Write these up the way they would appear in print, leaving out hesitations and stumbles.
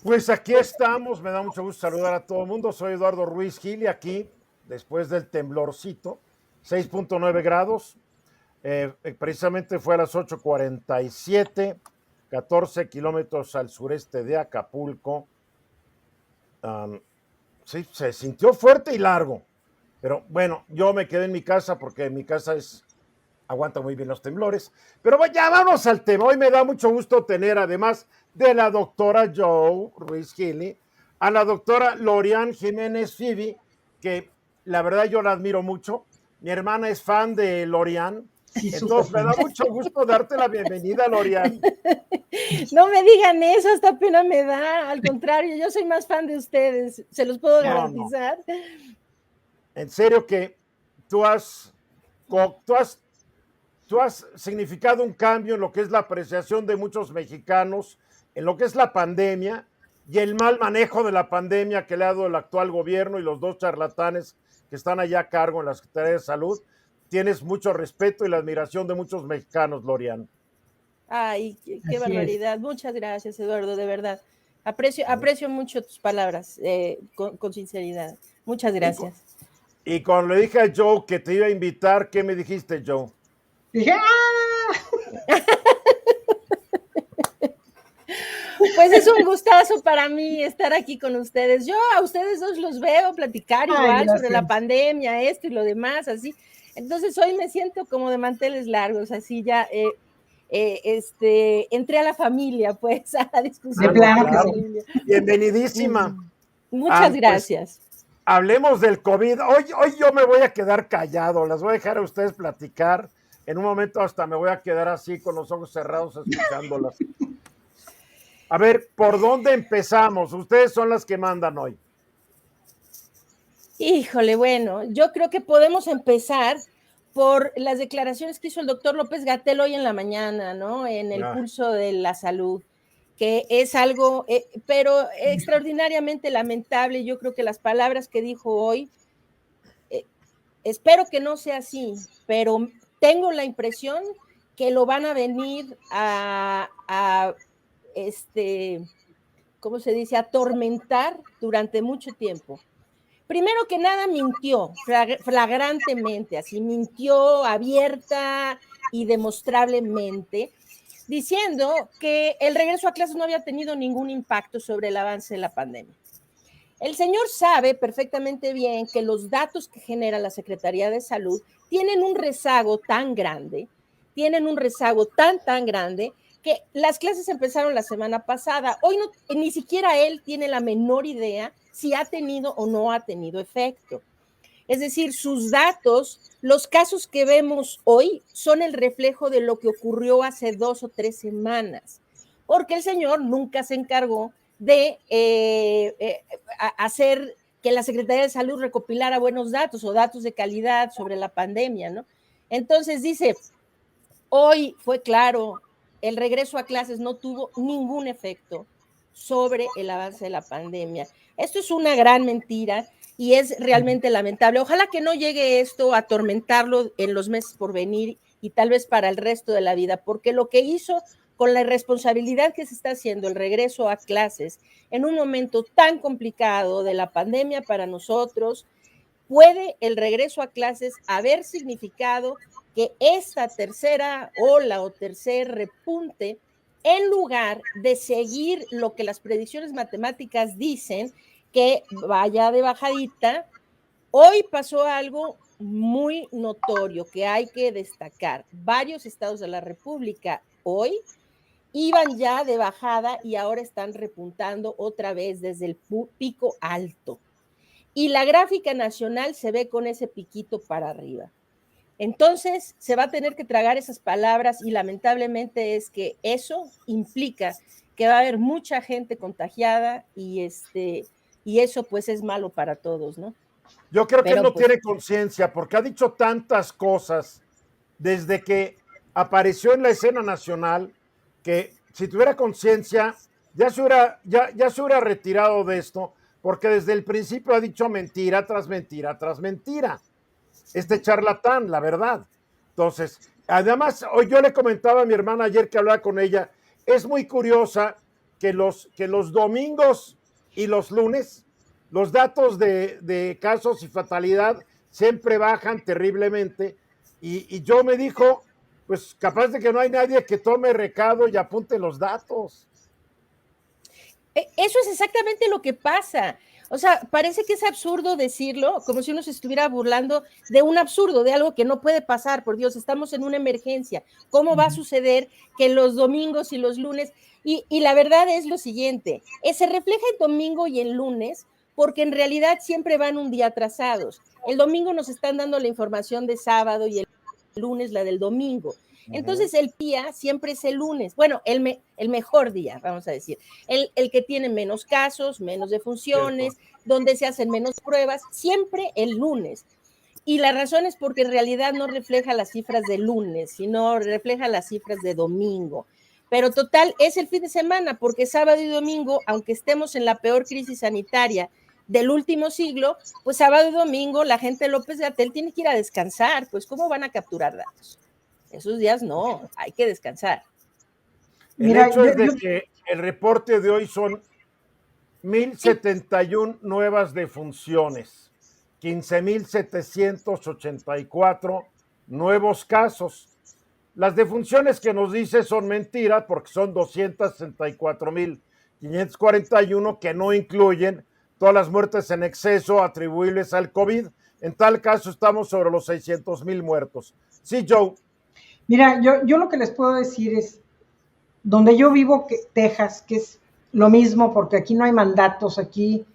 Pues aquí estamos, me da mucho gusto saludar a todo el mundo. Soy Eduardo Ruiz Gil y aquí, después del temblorcito, 6.9 grados, precisamente fue a las 8:47, 14 kilómetros al sureste de Acapulco. Sí, se sintió fuerte y largo, pero bueno, yo me quedé en mi casa porque mi casa aguanta muy bien los temblores. Pero ya vamos al tema. Hoy me da mucho gusto tener, además de la doctora Joe Ruiz Gili, a la doctora Lorian Jiménez Fibi, que la verdad yo la admiro mucho. Mi hermana es fan de Lorian. Sí, súper Entonces me fan. da mucho gusto darte la bienvenida, Lorian. No me digan eso, hasta pena me da. Al contrario, yo soy más fan de ustedes, se los puedo garantizar. No. En serio que tú has, tú has tú has significado un cambio en lo que es la apreciación de muchos mexicanos, en lo que es la pandemia y el mal manejo de la pandemia que le ha dado el actual gobierno y los dos charlatanes que están allá a cargo en la Secretaría de Salud. Tienes mucho respeto y la admiración de muchos mexicanos, Lorian. Ay, qué barbaridad. Muchas gracias, Eduardo, de verdad. Aprecio mucho tus palabras, con sinceridad. Muchas gracias. Y cuando le dije a Joe que te iba a invitar, ¿qué me dijiste, Joe? Dije, ¡ah! Pues es un gustazo para mí estar aquí con ustedes. Yo a ustedes dos los veo platicar igual sobre la pandemia, esto y lo demás, así. Entonces hoy me siento como de manteles largos, así ya entré a la familia, pues, a la discusión. Claro. Bienvenidísima. Muchas gracias. Pues, hablemos del COVID. Hoy yo me voy a quedar callado, las voy a dejar a ustedes platicar. En un momento hasta me voy a quedar así con los ojos cerrados escuchándolas. A ver, ¿por dónde empezamos? Ustedes son las que mandan hoy. Híjole, bueno, yo creo que podemos empezar por las declaraciones que hizo el doctor López-Gatell hoy en la mañana, ¿no? En el pulso de la salud, que es algo, pero extraordinariamente lamentable. Yo creo que las palabras que dijo hoy, espero que no sea así, pero tengo la impresión que lo van a venir ¿cómo se dice? Atormentar durante mucho tiempo. Primero que nada mintió flagrantemente, así mintió abierta y demostrablemente, diciendo que el regreso a clases no había tenido ningún impacto sobre el avance de la pandemia. El señor sabe perfectamente bien que los datos que genera la Secretaría de Salud tienen un rezago tan grande, tan grande, que las clases empezaron la semana pasada. Hoy no, ni siquiera él tiene la menor idea si ha tenido o no ha tenido efecto. Es decir, sus datos, los casos que vemos hoy son el reflejo de lo que ocurrió hace 2 o 3 semanas, porque el señor nunca se encargó de hacer que la Secretaría de Salud recopilara buenos datos o datos de calidad sobre la pandemia, ¿no? Entonces dice, hoy fue claro, el regreso a clases no tuvo ningún efecto sobre el avance de la pandemia. Esto es una gran mentira y es realmente lamentable. Ojalá que no llegue esto a atormentarlo en los meses por venir y tal vez para el resto de la vida, porque lo que hizo con la irresponsabilidad que se está haciendo el regreso a clases en un momento tan complicado de la pandemia para nosotros, puede el regreso a clases haber significado que esta tercera ola o tercer repunte, en lugar de seguir lo que las predicciones matemáticas dicen, que vaya de bajadita, hoy pasó algo muy notorio que hay que destacar. Varios estados de la República hoy iban ya de bajada y ahora están repuntando otra vez desde el pico alto. Y la gráfica nacional se ve con ese piquito para arriba. Entonces se va a tener que tragar esas palabras y lamentablemente es que eso implica que va a haber mucha gente contagiada y eso pues es malo para todos, ¿no? Yo creo que él no tiene conciencia porque ha dicho tantas cosas desde que apareció en la escena nacional que si tuviera conciencia ya se hubiera retirado de esto, porque desde el principio ha dicho mentira tras mentira tras mentira. Este charlatán, la verdad. Entonces, además, hoy yo le comentaba a mi hermana ayer que hablaba con ella, es muy curiosa que los domingos y los lunes, los datos de casos y fatalidad siempre bajan terriblemente. Y yo me dijo, pues capaz de que no hay nadie que tome recado y apunte los datos. Eso es exactamente lo que pasa. O sea, parece que es absurdo decirlo, como si uno se estuviera burlando de un absurdo, de algo que no puede pasar, por Dios, estamos en una emergencia. ¿Cómo va a suceder que los domingos y los lunes? Y la verdad es lo siguiente, se refleja el domingo y el lunes porque en realidad siempre van un día atrasados. El domingo nos están dando la información de sábado y el lunes la del domingo. Entonces el día siempre es el lunes, bueno, el mejor día, vamos a decir, el que tiene menos casos, menos defunciones, donde se hacen menos pruebas, siempre el lunes. Y la razón es porque en realidad no refleja las cifras de lunes, sino refleja las cifras de domingo. Pero total, es el fin de semana, porque sábado y domingo, aunque estemos en la peor crisis sanitaria del último siglo, pues sábado y domingo la gente de López-Gatell tiene que ir a descansar, pues ¿cómo van a capturar datos? Esos días no, hay que descansar. El hecho es de que el reporte de hoy son 1,071 nuevas defunciones, 15,784 nuevos casos. Las defunciones que nos dice son mentiras porque son 264,541 que no incluyen todas las muertes en exceso atribuibles al COVID. En tal caso estamos sobre los 600,000 muertos. Sí, Joe. Mira, yo lo que les puedo decir es, donde yo vivo, Texas, que es lo mismo, porque aquí no hay mandatos, aquí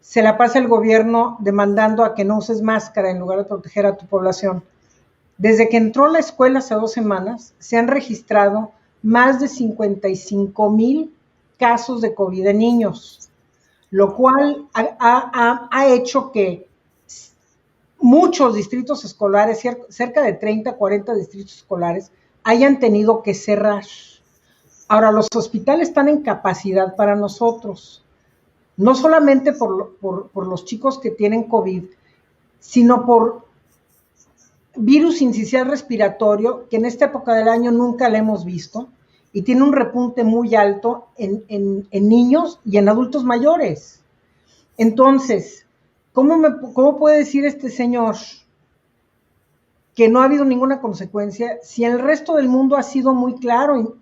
se la pasa el gobierno demandando a que no uses máscara en lugar de proteger a tu población. Desde que entró a la escuela hace 2 semanas, se han registrado más de 55,000 casos de COVID en niños, lo cual ha hecho que muchos distritos escolares, cerca de 30, 40 distritos escolares, hayan tenido que cerrar. Ahora, los hospitales están en capacidad para nosotros, no solamente por los chicos que tienen COVID, sino por virus sincicial respiratorio, que en esta época del año nunca lo hemos visto, y tiene un repunte muy alto en niños y en adultos mayores. Entonces, ¿cómo puede decir este señor que no ha habido ninguna consecuencia si el resto del mundo ha sido muy claro?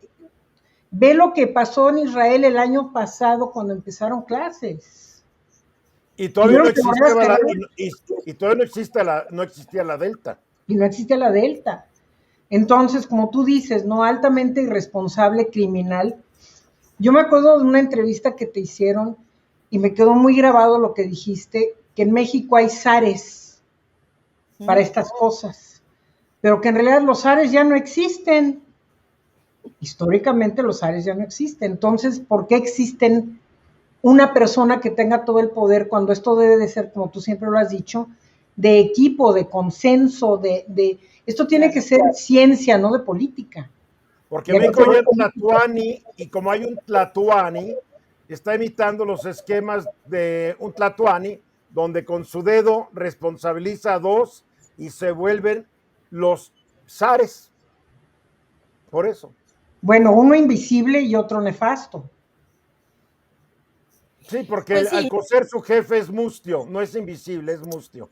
Ve lo que pasó en Israel el año pasado cuando empezaron clases. Y todavía no existía la Delta. Y no existía la Delta. Entonces, como tú dices, no, altamente irresponsable, criminal. Yo me acuerdo de una entrevista que te hicieron y me quedó muy grabado lo que dijiste, que en México hay zares para estas cosas, pero que en realidad los zares ya no existen. Históricamente los zares ya no existen. Entonces, ¿por qué existen una persona que tenga todo el poder cuando esto debe de ser, como tú siempre lo has dicho, de equipo, de consenso, esto tiene que ser ciencia, no de política? Porque México hay un Tlatuani, y como hay un Tlatuani, está imitando los esquemas de un Tlatuani, donde con su dedo responsabiliza a 2 y se vuelven los zares. Por eso. Bueno, uno invisible y otro nefasto. Sí, porque pues sí, Alcocer su jefe es mustio, no es invisible, es mustio.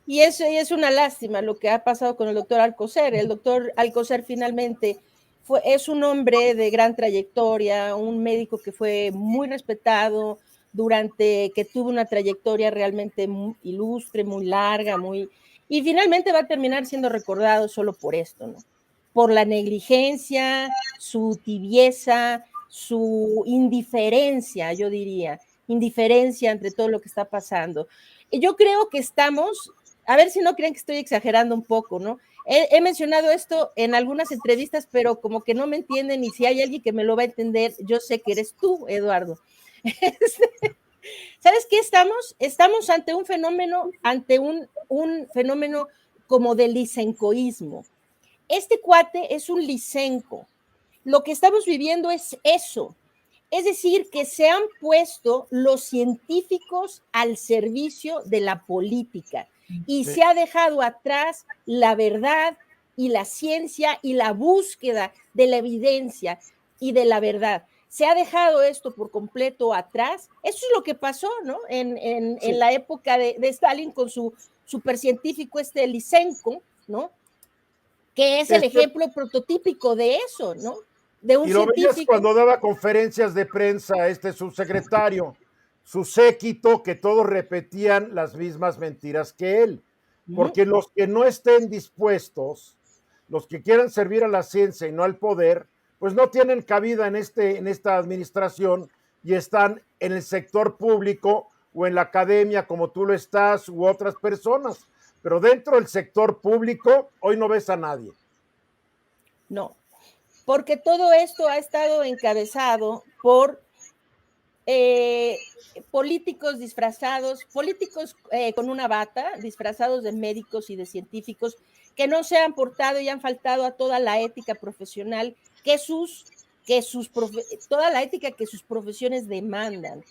Y es una lástima lo que ha pasado con el doctor Alcocer. El doctor Alcocer finalmente es un hombre de gran trayectoria, un médico que fue muy respetado que tuvo una trayectoria realmente muy ilustre, muy larga, y finalmente va a terminar siendo recordado solo por esto, ¿no? Por la negligencia, su tibieza, su indiferencia, yo diría, indiferencia entre todo lo que está pasando. Yo creo que estamos, a ver si no creen que estoy exagerando un poco, ¿no? He mencionado esto en algunas entrevistas, pero como que no me entienden, y si hay alguien que me lo va a entender, yo sé que eres tú, Eduardo. ¿Sabes qué estamos? Estamos ante un fenómeno como de lisencoísmo. Este cuate es un lisenco. Lo que estamos viviendo es eso. Es decir, que se han puesto los científicos al servicio de la política y se ha dejado atrás la verdad y la ciencia y la búsqueda de la evidencia y de la verdad. se ha dejado esto por completo atrás. Eso es lo que pasó, ¿no? En la época de Stalin con su supercientífico Lysenko, ¿no? Que es el ejemplo prototípico de eso, ¿no? De un y lo científico. veías cuando daba conferencias de prensa subsecretario, su séquito, que todos repetían las mismas mentiras que él. Porque los que no estén dispuestos, los que quieran servir a la ciencia y no al poder, pues no tienen cabida en esta administración y están en el sector público o en la academia como tú lo estás u otras personas. Pero dentro del sector público hoy no ves a nadie. No, porque todo esto ha estado encabezado por políticos disfrazados, políticos con una bata, disfrazados de médicos y de científicos, que no se han portado y han faltado a toda la ética profesional toda la ética que sus profesiones demandan.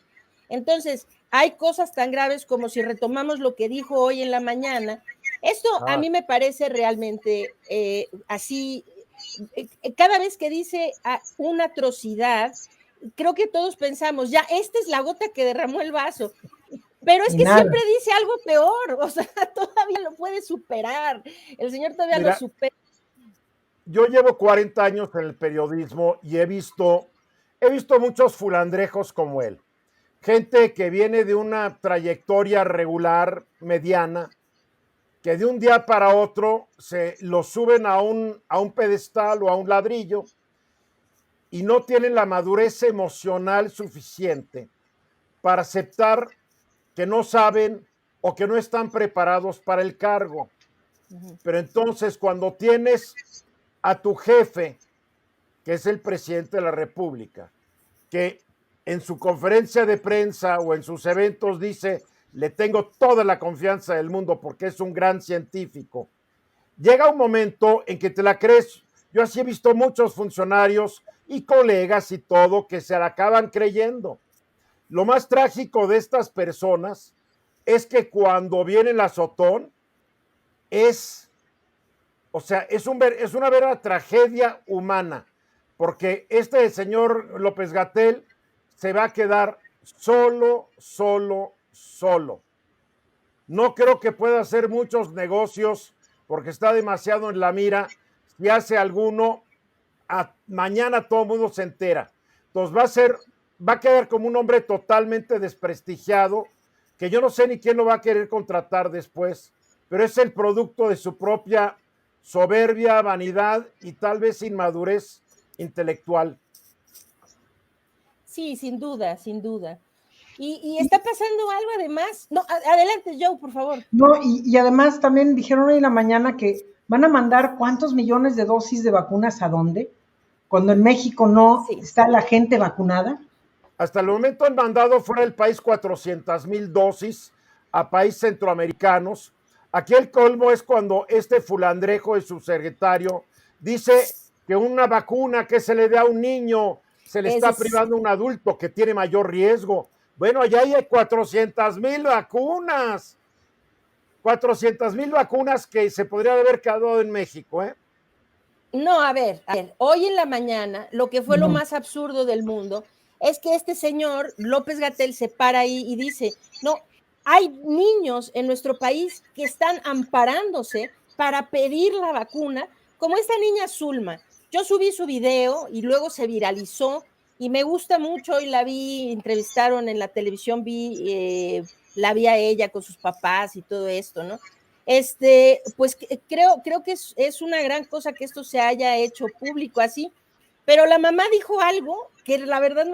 Entonces, hay cosas tan graves como si retomamos lo que dijo hoy en la mañana. Esto a mí me parece realmente así, cada vez que dice una atrocidad, creo que todos pensamos, ya, esta es la gota que derramó el vaso. Pero es que siempre dice algo peor, o sea, todavía lo puede superar. El señor todavía lo supera. Yo llevo 40 años en el periodismo y he visto muchos fulandrejos como él. Gente que viene de una trayectoria regular, mediana, que de un día para otro se lo suben a un pedestal o a un ladrillo y no tienen la madurez emocional suficiente para aceptar que no saben o que no están preparados para el cargo. Pero entonces cuando tienes a tu jefe, que es el presidente de la República, que en su conferencia de prensa o en sus eventos dice, le tengo toda la confianza del mundo porque es un gran científico, llega un momento en que te la crees. Yo así he visto muchos funcionarios y colegas y todo que se la acaban creyendo. Lo más trágico de estas personas es que cuando viene el azotón es una verdadera tragedia humana, porque este señor López-Gatell se va a quedar solo. No creo que pueda hacer muchos negocios porque está demasiado en la mira. Si hace alguno, mañana todo el mundo se entera. Entonces va a quedar como un hombre totalmente desprestigiado, que yo no sé ni quién lo va a querer contratar después, pero es el producto de su propia soberbia, vanidad y tal vez inmadurez intelectual. Sí, sin duda, sin duda. Y está pasando algo además. No, adelante, Joe, por favor. No, y además también dijeron hoy en la mañana que van a mandar cuántos millones de dosis de vacunas a dónde, cuando en México no está la gente vacunada. Hasta el momento han mandado fuera del país 400,000 dosis a países centroamericanos. Aquí el colmo es cuando este fulandrejo, el subsecretario, dice que una vacuna que se le dé a un niño se le está privando a un adulto que tiene mayor riesgo. Bueno, allá hay 400,000 vacunas. 400,000 vacunas que se podrían haber quedado en México, ¿eh? No, a ver, hoy en la mañana, lo que fue lo más absurdo del mundo es que este señor López-Gatell se para ahí y dice, no, hay niños en nuestro país que están amparándose para pedir la vacuna, como esta niña Zulma. Yo subí su video y luego se viralizó y me gusta mucho, y la vi, entrevistaron en la televisión, la vi a ella con sus papás y todo esto, ¿no? Pues creo que es una gran cosa que esto se haya hecho público así, pero la mamá dijo algo que la verdad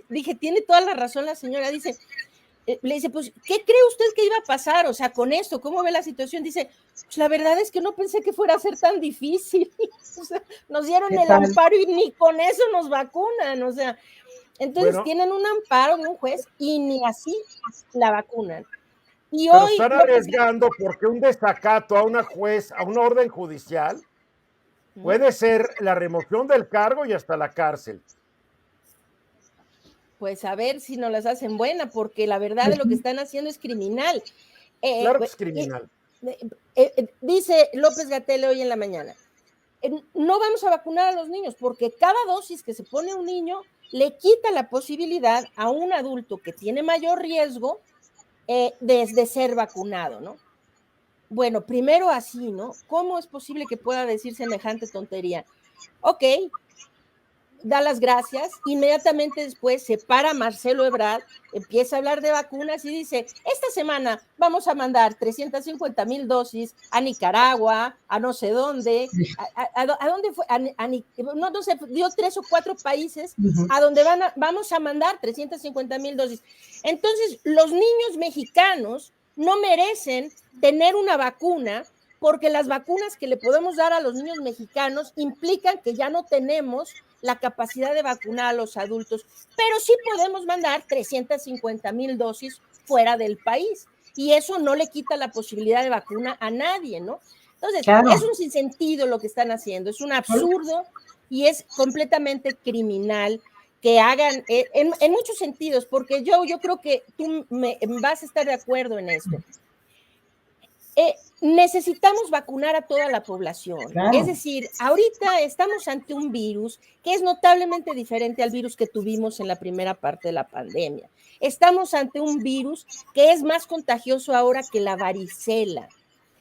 dije, tiene toda la razón la señora, le dice, pues, ¿qué cree usted que iba a pasar? O sea, con esto, ¿cómo ve la situación? Dice, pues la verdad es que no pensé que fuera a ser tan difícil. O sea, nos dieron el amparo y ni con eso nos vacunan. O sea, entonces tienen un amparo de un juez y ni así la vacunan. Y pero hoy están arriesgando porque un desacato a una juez, a una orden judicial, puede ser la remoción del cargo y hasta la cárcel. Pues a ver si nos las hacen buena, porque la verdad de lo que están haciendo es criminal. Claro que es criminal. Dice López-Gatell hoy en la mañana, no vamos a vacunar a los niños porque cada dosis que se pone un niño le quita la posibilidad a un adulto que tiene mayor riesgo de ser vacunado, ¿no? Bueno, primero así, ¿no? ¿Cómo es posible que pueda decir semejante tontería? Ok, da las gracias, inmediatamente después se para Marcelo Ebrard, empieza a hablar de vacunas y dice, esta semana vamos a mandar 350,000 dosis a Nicaragua, a no sé dónde, a dónde fue, no sé, dio 3 o 4 países a donde vamos a mandar 350,000 dosis. Entonces, los niños mexicanos no merecen tener una vacuna porque las vacunas que le podemos dar a los niños mexicanos implican que ya no tenemos la capacidad de vacunar a los adultos, pero sí podemos mandar 350,000 dosis fuera del país y eso no le quita la posibilidad de vacuna a nadie, ¿no? Entonces, claro, es un sinsentido lo que están haciendo, es un absurdo y es completamente criminal que hagan en muchos sentidos, porque yo creo que tú me vas a estar de acuerdo en esto. Necesitamos vacunar a toda la población. Claro. Es decir, ahorita estamos ante un virus que es notablemente diferente al virus que tuvimos en la primera parte de la pandemia. Estamos ante un virus que es más contagioso ahora que la varicela.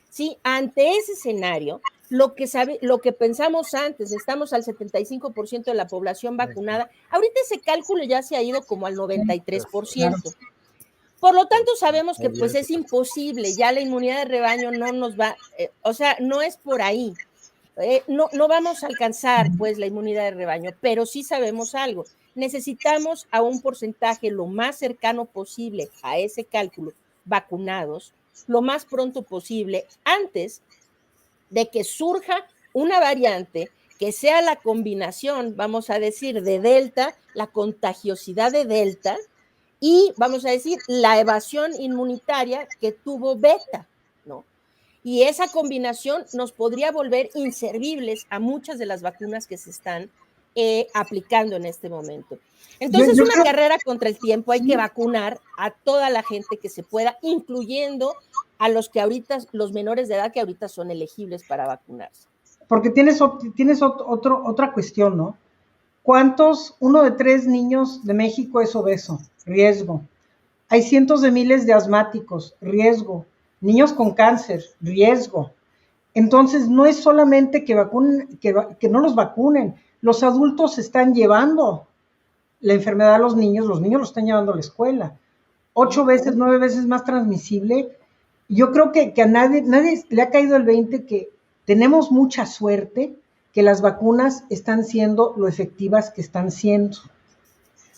¿Sí? Ante ese escenario, lo que pensamos antes, estamos al 75% de la población vacunada, ahorita ese cálculo ya se ha ido como al 93%. Claro. Por lo tanto, sabemos que pues es imposible, ya la inmunidad de rebaño no nos va, o sea, no es por ahí, no vamos a alcanzar pues la inmunidad de rebaño, pero sí sabemos algo, necesitamos a un porcentaje lo más cercano posible a ese cálculo vacunados, lo más pronto posible, antes de que surja una variante que sea la combinación, vamos a decir, de Delta, la contagiosidad de Delta, y vamos a decir la evasión inmunitaria que tuvo Beta, ¿no? Y esa combinación nos podría volver inservibles a muchas de las vacunas que se están aplicando en este momento. Entonces, es una carrera contra el tiempo, hay que vacunar a toda la gente que se pueda, incluyendo a los que ahorita, los menores de edad que ahorita son elegibles para vacunarse. Porque tienes otra cuestión, ¿no? ¿Cuántos, 1 de 3 niños de México es obeso? Riesgo. Hay cientos de miles de asmáticos, riesgo. Niños con cáncer, riesgo. Entonces, no es solamente que vacunen, que no los vacunen. Los adultos están llevando la enfermedad a los niños lo están llevando a la escuela. 8 veces, 9 veces más transmisible. Yo creo que a nadie le ha caído el 20 que tenemos mucha suerte que las vacunas están siendo lo efectivas que están siendo.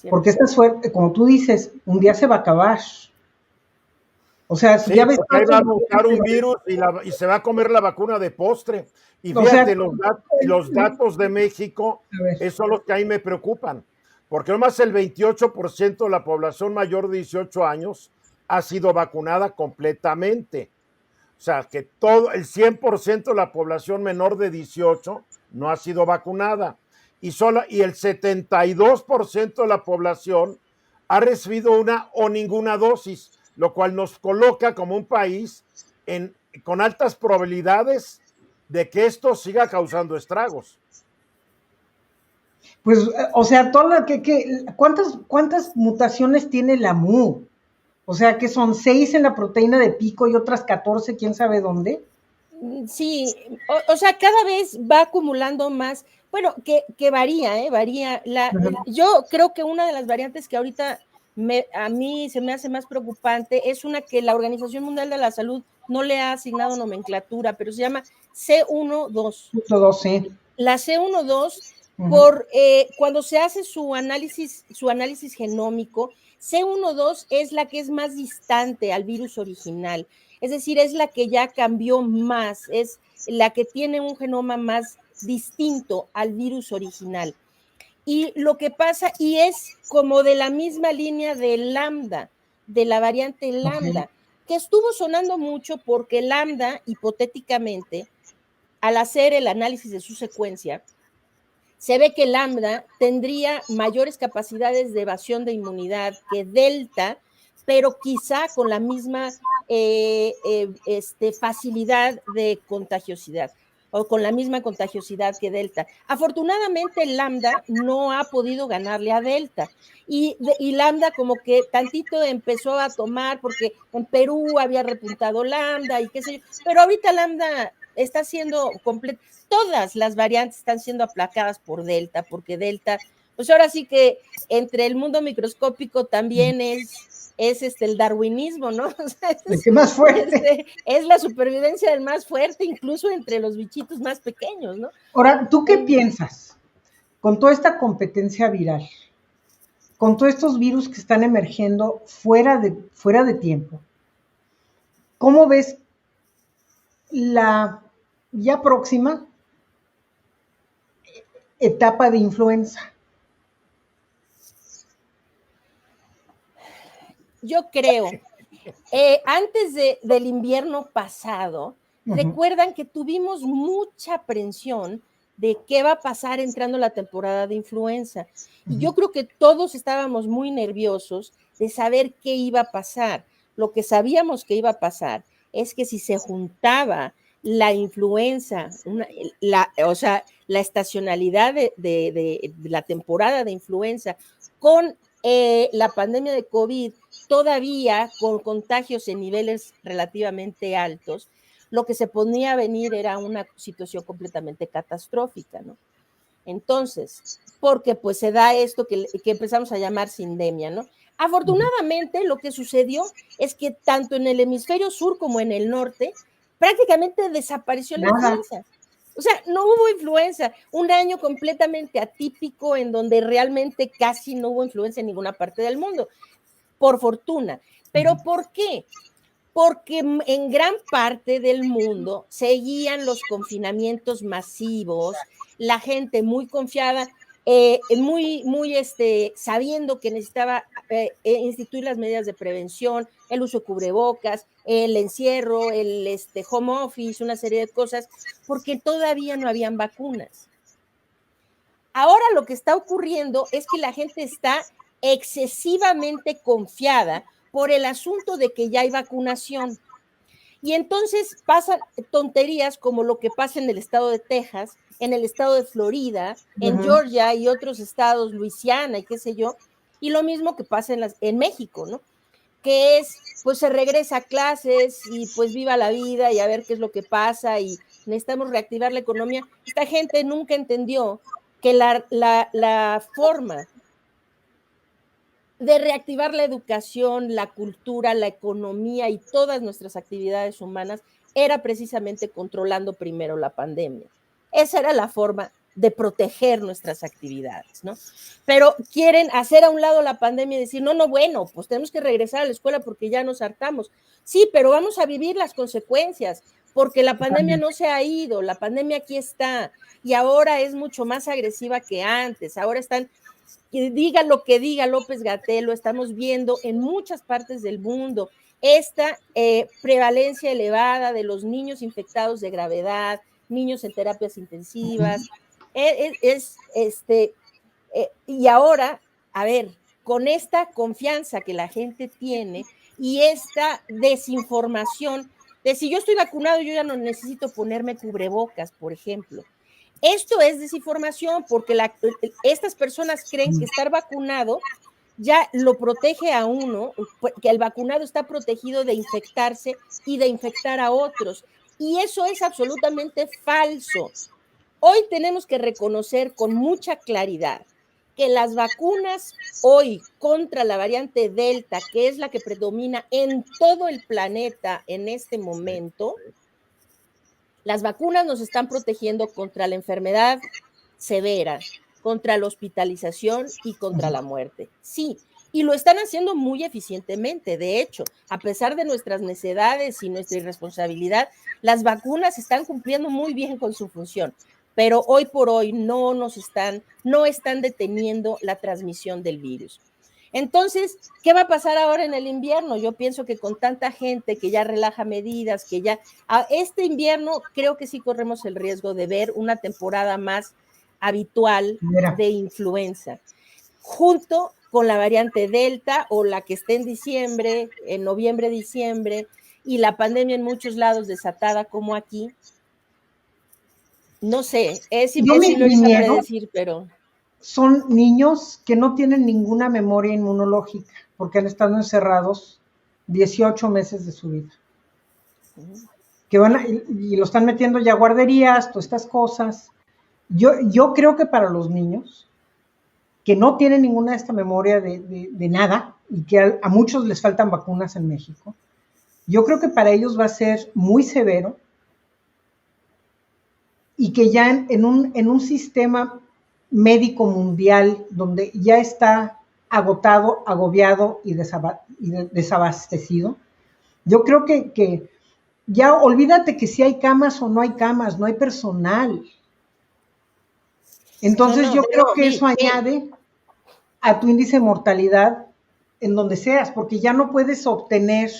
Porque esta suerte, como tú dices, un día se va a acabar. O sea, sí, ya ves, ahí va a mutar un virus y se va a comer la vacuna de postre. Y fíjate, los datos de México, esos son los que ahí me preocupan. Porque nomás el 28% de la población mayor de 18 años ha sido vacunada completamente. O sea, que el 100% de la población menor de 18 no ha sido vacunada. Y el 72% de la población ha recibido una o ninguna dosis, lo cual nos coloca como un país con altas probabilidades de que esto siga causando estragos. Pues, o sea, ¿cuántas mutaciones tiene la MU? O sea, que son 6 en la proteína de pico y otras 14, quién sabe dónde. Sí, o sea, cada vez va acumulando más. Bueno, que varía, varía. Yo creo que una de las variantes que ahorita a mí se me hace más preocupante es una que la Organización Mundial de la Salud no le ha asignado nomenclatura, pero se llama C12. Sí. La C12, cuando se hace su análisis genómico, C12 es la que es más distante al virus original, es decir, es la que ya cambió más, es la que tiene un genoma más distinto al virus original. Y lo que pasa, y es como de la misma línea de Lambda, de la variante Lambda, que estuvo sonando mucho porque Lambda, hipotéticamente, al hacer el análisis de su secuencia, se ve que Lambda tendría mayores capacidades de evasión de inmunidad que Delta, pero quizá con la misma facilidad de contagiosidad. o con la misma contagiosidad que Delta. Afortunadamente, Lambda no ha podido ganarle a Delta. Y Lambda como que tantito empezó a tomar, porque en Perú había repuntado Lambda y qué sé yo, pero ahorita Lambda está siendo completo, todas las variantes están siendo aplacadas por Delta, porque Delta, pues ahora sí que entre el mundo microscópico también es el darwinismo, ¿no? O sea, el que más fuerte. Es la supervivencia del más fuerte, incluso entre los bichitos más pequeños, ¿no? Ahora, ¿tú qué piensas con toda esta competencia viral? Con todos estos virus que están emergiendo fuera de tiempo, ¿cómo ves la ya próxima etapa de influenza? Yo creo, antes del invierno pasado, recuerdan que tuvimos mucha aprensión de qué va a pasar entrando la temporada de influenza. Y yo creo que todos estábamos muy nerviosos de saber qué iba a pasar. Lo que sabíamos que iba a pasar es que si se juntaba la influenza, o sea, la estacionalidad de la temporada de influenza con la pandemia de COVID, todavía con contagios en niveles relativamente altos, lo que se ponía a venir era una situación completamente catastrófica, ¿no? Entonces, porque pues se da esto que empezamos a llamar sindemia, ¿no? Afortunadamente, lo que sucedió es que tanto en el hemisferio sur como en el norte, prácticamente desapareció la influenza. O sea, no hubo influenza, un año completamente atípico en donde realmente casi no hubo influenza en ninguna parte del mundo, por fortuna. ¿Pero por qué? Porque en gran parte del mundo seguían los confinamientos masivos, la gente muy confiada, sabiendo que necesitaba instituir las medidas de prevención, el uso de cubrebocas, el encierro, el home office, una serie de cosas, porque todavía no habían vacunas. Ahora lo que está ocurriendo es que la gente está excesivamente confiada por el asunto de que ya hay vacunación. Y entonces pasan tonterías como lo que pasa en el estado de Texas, en el estado de Florida, en Georgia y otros estados, Luisiana y qué sé yo, y lo mismo que pasa en México, ¿no? Que es, pues se regresa a clases y pues viva la vida y a ver qué es lo que pasa y necesitamos reactivar la economía. Esta gente nunca entendió que la forma de reactivar la educación, la cultura, la economía y todas nuestras actividades humanas era precisamente controlando primero la pandemia. Esa era la forma de proteger nuestras actividades, ¿no? Pero quieren hacer a un lado la pandemia y decir, no, bueno, pues tenemos que regresar a la escuela porque ya nos hartamos. Sí, pero vamos a vivir las consecuencias, porque la pandemia no se ha ido, la pandemia aquí está, y ahora es mucho más agresiva que antes, ahora están... Y diga lo que diga López-Gatell, lo estamos viendo en muchas partes del mundo, esta prevalencia elevada de los niños infectados de gravedad, niños en terapias intensivas, y ahora, a ver, con esta confianza que la gente tiene y esta desinformación de si yo estoy vacunado, yo ya no necesito ponerme cubrebocas, por ejemplo. Esto es desinformación porque estas personas creen que estar vacunado ya lo protege a uno, que el vacunado está protegido de infectarse y de infectar a otros. Y eso es absolutamente falso. Hoy tenemos que reconocer con mucha claridad que las vacunas hoy contra la variante Delta, que es la que predomina en todo el planeta en este momento, las vacunas nos están protegiendo contra la enfermedad severa, contra la hospitalización y contra la muerte. Sí, y lo están haciendo muy eficientemente. De hecho, a pesar de nuestras necedades y nuestra irresponsabilidad, las vacunas están cumpliendo muy bien con su función, pero hoy por hoy no están deteniendo la transmisión del virus. Entonces, ¿qué va a pasar ahora en el invierno? Yo pienso que con tanta gente que ya relaja medidas, que ya este invierno creo que sí corremos el riesgo de ver una temporada más habitual de influenza, junto con la variante Delta o la que esté en diciembre, en noviembre, diciembre, y la pandemia en muchos lados desatada como aquí. No sé, es Yo me imposible ahorita vinieron, predecir, pero son niños que no tienen ninguna memoria inmunológica porque han estado encerrados 18 meses de su vida. Que van y lo están metiendo ya a guarderías, todas estas cosas. Yo creo que para los niños que no tienen ninguna de esta memoria de nada y que a muchos les faltan vacunas en México, yo creo que para ellos va a ser muy severo y que ya en un sistema médico mundial donde ya está agotado, agobiado y desabastecido, yo creo que ya olvídate que si hay camas o no hay camas, no hay personal. Entonces yo creo que eso añade a tu índice de mortalidad en donde seas, porque ya no puedes obtener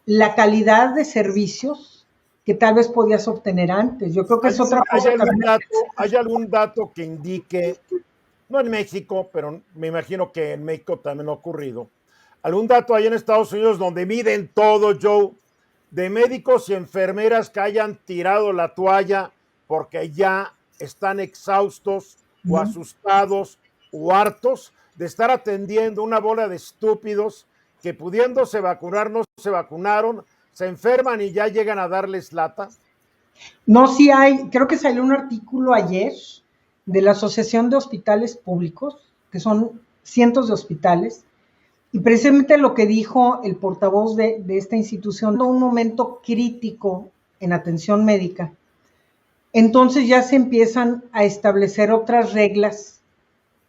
la calidad de servicios que tal vez podías obtener antes. Yo creo que es otra cosa. ¿Hay algún dato que indique, no en México, pero me imagino que en México también ha ocurrido, algún dato ahí en Estados Unidos donde miden todo, Joe, de médicos y enfermeras que hayan tirado la toalla porque ya están exhaustos o asustados o hartos de estar atendiendo una bola de estúpidos que pudiéndose vacunar no se vacunaron, se enferman y ya llegan a darles lata? No, sí hay, creo que salió un artículo ayer de la Asociación de Hospitales Públicos, que son cientos de hospitales, y precisamente lo que dijo el portavoz de esta institución, un momento crítico en atención médica, entonces ya se empiezan a establecer otras reglas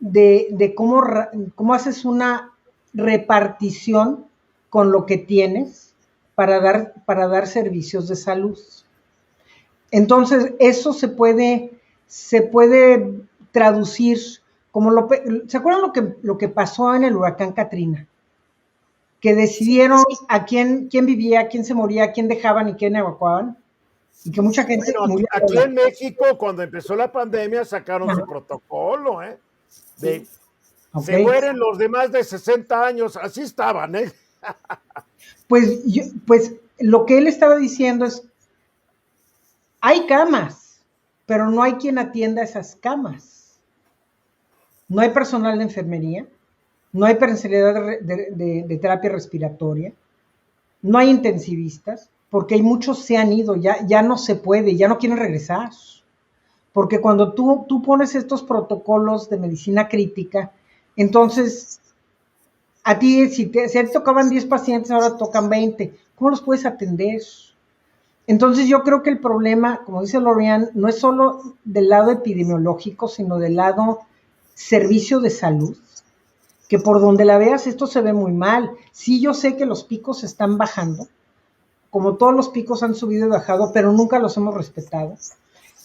de cómo haces una repartición con lo que tienes para dar servicios de salud. Entonces, eso se puede traducir como ¿se acuerdan lo que pasó en el huracán Katrina? Que decidieron a quién vivía, quién se moría, quién dejaban y quién evacuaban. Y que mucha gente murió. Aquí en México, cuando empezó la pandemia, sacaron su protocolo, de se mueren los de más de 60 años, así estaban, Pues lo que él estaba diciendo es, hay camas, pero no hay quien atienda esas camas. No hay personal de enfermería, no hay personal de terapia respiratoria, no hay intensivistas, porque hay muchos se han ido, ya no se puede, ya no quieren regresar. Porque cuando tú pones estos protocolos de medicina crítica, entonces a ti, si te tocaban 10 pacientes, ahora tocan 20, ¿cómo los puedes atender? Entonces yo creo que el problema, como dice Lorian, no es solo del lado epidemiológico, sino del lado servicio de salud, que por donde la veas esto se ve muy mal. Sí, yo sé que los picos están bajando, como todos los picos han subido y bajado, pero nunca los hemos respetado.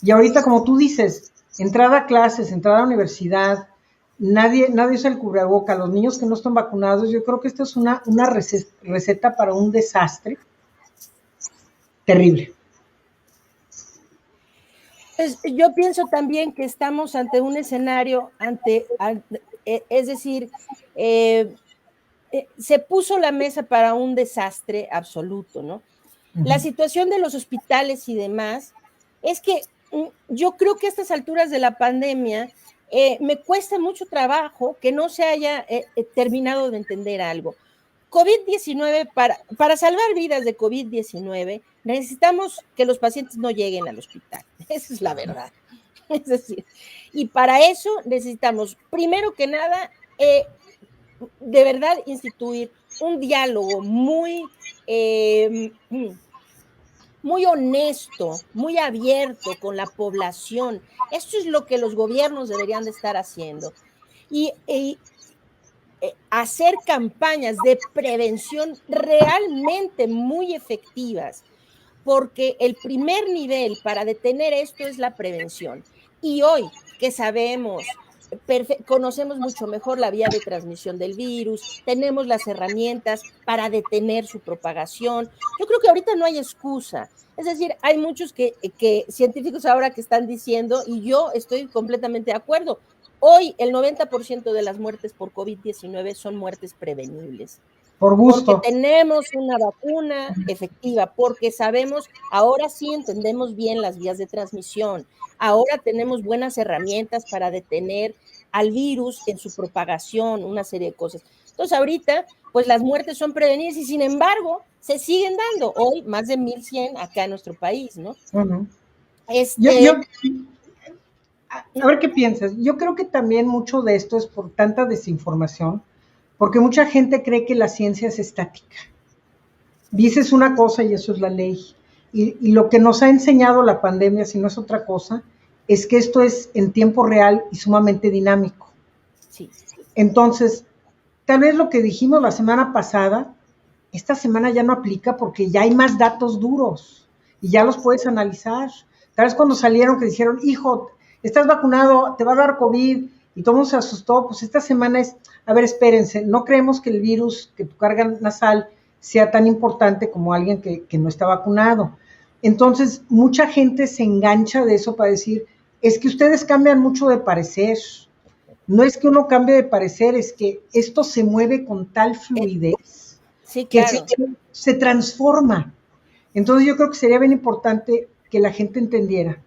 Y ahorita, como tú dices, entrada a clases, entrada a la universidad, nadie usa el cubreboca, los niños que no están vacunados, yo creo que esto es una receta para un desastre terrible. Pues yo pienso también que estamos ante un escenario, es decir, se puso la mesa para un desastre absoluto, ¿no? La situación de los hospitales y demás es que yo creo que a estas alturas de la pandemia me cuesta mucho trabajo que no se haya terminado de entender algo. COVID-19, para salvar vidas de COVID-19, necesitamos que los pacientes no lleguen al hospital. Esa es la verdad. Es decir, y para eso necesitamos, primero que nada, de verdad instituir un diálogo muy honesto, muy abierto con la población. Esto es lo que los gobiernos deberían de estar haciendo. Y hacer campañas de prevención realmente muy efectivas, porque el primer nivel para detener esto es la prevención. Y hoy que sabemos, conocemos mucho mejor la vía de transmisión del virus, tenemos las herramientas para detener su propagación. Yo creo que ahorita no hay excusa. Es decir, hay muchos científicos ahora que están diciendo, y yo estoy completamente de acuerdo, hoy el 90% de las muertes por COVID-19 son muertes prevenibles. Por gusto. Porque tenemos una vacuna efectiva, porque sabemos, ahora sí entendemos bien las vías de transmisión, ahora tenemos buenas herramientas para detener al virus en su propagación, una serie de cosas. Entonces ahorita, pues las muertes son prevenidas y sin embargo se siguen dando. Hoy más de 1,100 acá en nuestro país, ¿no? Uh-huh. A ver qué piensas. Yo creo que también mucho de esto es por tanta desinformación, porque mucha gente cree que la ciencia es estática. Dices una cosa y eso es la ley. Y lo que nos ha enseñado la pandemia, si no es otra cosa, es que esto es en tiempo real y sumamente dinámico. Sí. Entonces, tal vez lo que dijimos la semana pasada, esta semana ya no aplica porque ya hay más datos duros y ya los puedes analizar. Tal vez cuando salieron que dijeron, hijo, estás vacunado, te va a dar COVID, y todo el mundo se asustó, pues esta semana es, a ver, espérense, no creemos que el virus, que tu carga nasal sea tan importante como alguien que no está vacunado. Entonces, mucha gente se engancha de eso para decir, es que ustedes cambian mucho de parecer. No es que uno cambie de parecer, es que esto se mueve con tal fluidez sí, claro, que se transforma. Entonces, yo creo que sería bien importante que la gente entendiera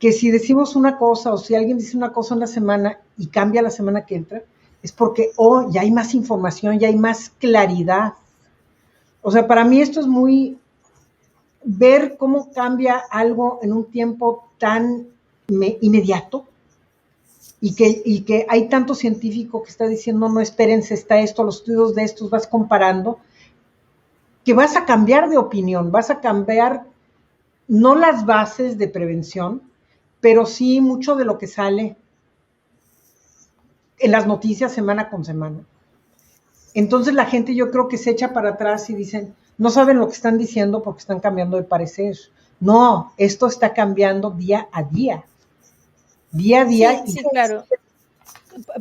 que si decimos una cosa o si alguien dice una cosa una semana y cambia la semana que entra, es porque ya hay más información, ya hay más claridad. O sea, para mí esto es muy ver cómo cambia algo en un tiempo tan inmediato y que hay tanto científico que está diciendo, no, espérense, está esto, los estudios de estos, vas comparando, que vas a cambiar de opinión, vas a cambiar no las bases de prevención, pero sí mucho de lo que sale en las noticias semana con semana. Entonces la gente yo creo que se echa para atrás y dicen, no saben lo que están diciendo porque están cambiando de parecer. No, esto está cambiando día a día. Día a día. Sí, claro.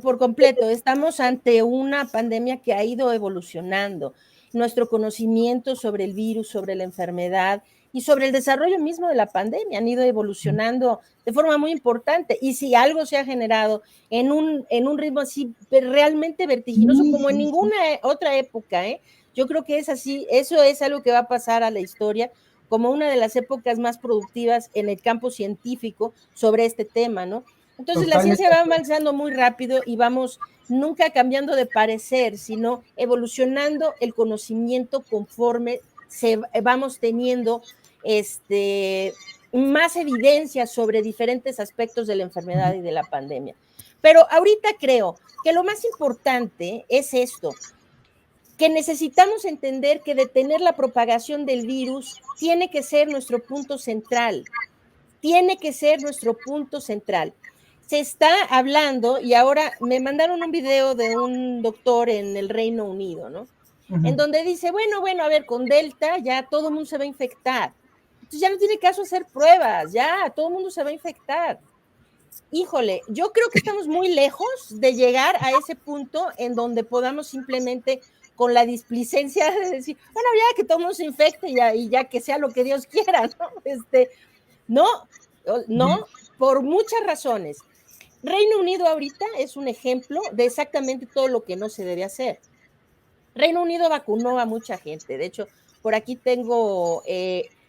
Por completo, estamos ante una pandemia que ha ido evolucionando. Nuestro conocimiento sobre el virus, sobre la enfermedad y sobre el desarrollo mismo de la pandemia han ido evolucionando de forma muy importante. Y si algo se ha generado en un ritmo así realmente vertiginoso, como en ninguna otra época, yo creo que es así, eso es algo que va a pasar a la historia como una de las épocas más productivas en el campo científico sobre este tema, ¿no? Entonces la ciencia va avanzando muy rápido y vamos nunca cambiando de parecer, sino evolucionando el conocimiento conforme vamos teniendo más evidencia sobre diferentes aspectos de la enfermedad y de la pandemia. Pero ahorita creo que lo más importante es esto, que necesitamos entender que detener la propagación del virus tiene que ser nuestro punto central. Tiene que ser nuestro punto central. Se está hablando, y ahora me mandaron un video de un doctor en el Reino Unido, ¿no? Uh-huh. En donde dice, bueno, a ver, con Delta ya todo el mundo se va a infectar. Entonces ya no tiene caso hacer pruebas, ya todo el mundo se va a infectar. Híjole, yo creo que estamos muy lejos de llegar a ese punto en donde podamos simplemente con la displicencia de decir, bueno, ya que todo el mundo se infecte y ya que sea lo que Dios quiera, ¿no? No, por muchas razones. Reino Unido ahorita es un ejemplo de exactamente todo lo que no se debe hacer. Reino Unido vacunó a mucha gente. De hecho, por aquí tengo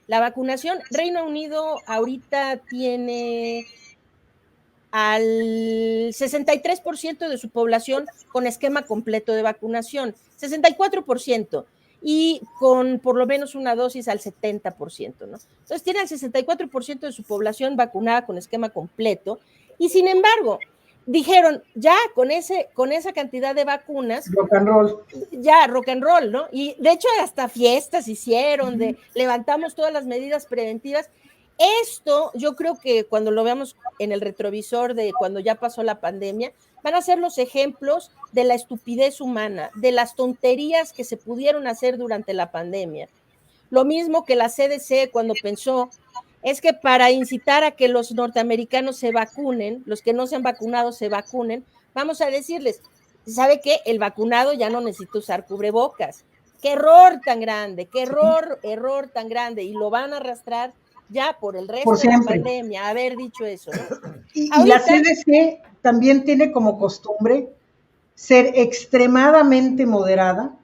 la vacunación. Reino Unido ahorita tiene al 63% de su población con esquema completo de vacunación, 64%, y con por lo menos una dosis al 70%, ¿no? Entonces tiene el 64% de su población vacunada con esquema completo, y sin embargo, dijeron, ya con esa cantidad de vacunas, rock and roll. Ya, rock and roll, ¿no? Y de hecho hasta fiestas hicieron, levantamos todas las medidas preventivas. Esto, yo creo que cuando lo veamos en el retrovisor de cuando ya pasó la pandemia, van a ser los ejemplos de la estupidez humana, de las tonterías que se pudieron hacer durante la pandemia. Lo mismo que la CDC cuando pensó, es que para incitar a que los norteamericanos se vacunen, los que no se han vacunado se vacunen, vamos a decirles, ¿sabe qué? El vacunado ya no necesita usar cubrebocas. ¡Qué error tan grande! ¡Qué error tan grande! Y lo van a arrastrar ya por el resto de la pandemia, haber dicho eso, ¿no? Y la CDC también tiene como costumbre ser extremadamente moderada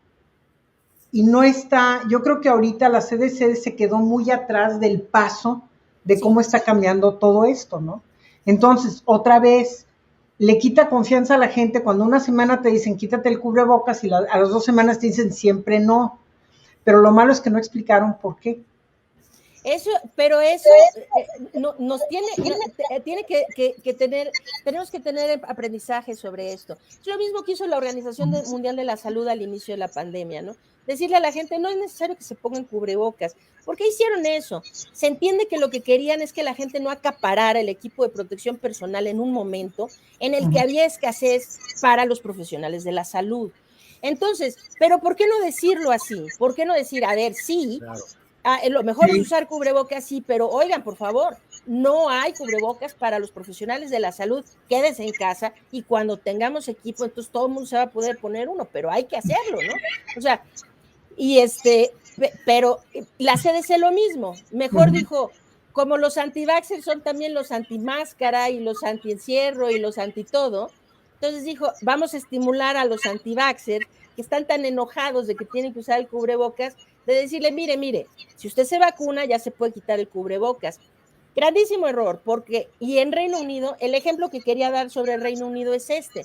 y no está, yo creo que ahorita la CDC se quedó muy atrás del paso de cómo está cambiando todo esto, ¿no? Entonces, otra vez, le quita confianza a la gente cuando una semana te dicen quítate el cubrebocas y a las 2 semanas te dicen siempre no. Pero lo malo es que no explicaron por qué. Eso, pero eso nos tiene que tener, tenemos que tener aprendizaje sobre esto. Es lo mismo que hizo la Organización Mundial de la Salud al inicio de la pandemia, ¿no? Decirle a la gente, no es necesario que se pongan cubrebocas. ¿Por qué hicieron eso? Se entiende que lo que querían es que la gente no acaparara el equipo de protección personal en un momento en el que había escasez para los profesionales de la salud. Entonces, pero ¿por qué no decirlo así? ¿Por qué no decir, a ver, sí, claro, lo mejor es usar cubrebocas, sí, pero oigan, por favor, no hay cubrebocas para los profesionales de la salud, quédense en casa y cuando tengamos equipo, entonces todo el mundo se va a poder poner uno, pero hay que hacerlo, ¿no? O sea, pero la CDC lo mismo, mejor dijo, como los anti-vaxxers son también los anti-máscara y los anti-encierro y los anti-todo, entonces dijo, vamos a estimular a los anti-vaxxers que están tan enojados de que tienen que usar el cubrebocas, de decirle, mire, si usted se vacuna ya se puede quitar el cubrebocas. Grandísimo error, porque, y en Reino Unido, el ejemplo que quería dar sobre el Reino Unido es este.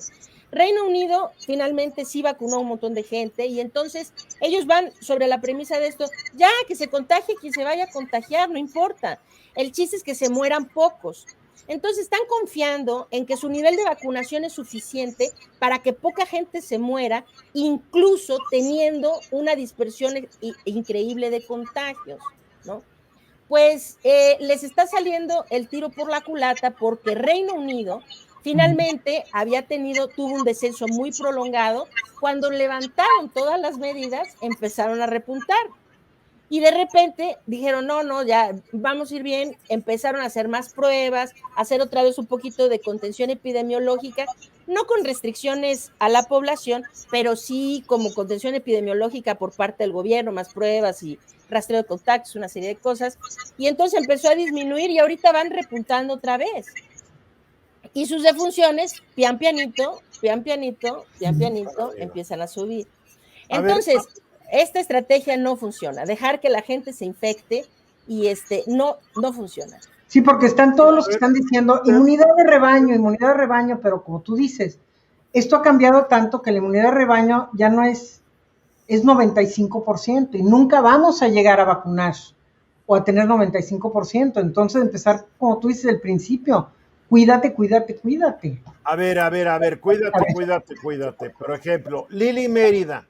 Reino Unido finalmente sí vacunó a un montón de gente y entonces ellos van sobre la premisa de esto, ya que se contagie quien se vaya a contagiar, no importa. El chiste es que se mueran pocos. Entonces están confiando en que su nivel de vacunación es suficiente para que poca gente se muera, incluso teniendo una dispersión increíble de contagios, ¿no? Pues les está saliendo el tiro por la culata porque Reino Unido finalmente tuvo un descenso muy prolongado. Cuando levantaron todas las medidas, empezaron a repuntar. Y de repente dijeron, no, ya vamos a ir bien, empezaron a hacer más pruebas, a hacer otra vez un poquito de contención epidemiológica, no con restricciones a la población, pero sí como contención epidemiológica por parte del gobierno, más pruebas y rastreo de contactos, una serie de cosas, y entonces empezó a disminuir y ahorita van repuntando otra vez. Y sus defunciones, pian pianito, empiezan a subir. Entonces, esta estrategia no funciona. Dejar que la gente se infecte y no funciona. Sí, porque están todos los que están diciendo inmunidad de rebaño, pero como tú dices, esto ha cambiado tanto que la inmunidad de rebaño ya no es 95% y nunca vamos a llegar a vacunar o a tener 95%. Entonces, empezar, como tú dices al principio, cuídate. A ver, cuídate. Por ejemplo, Lili Mérida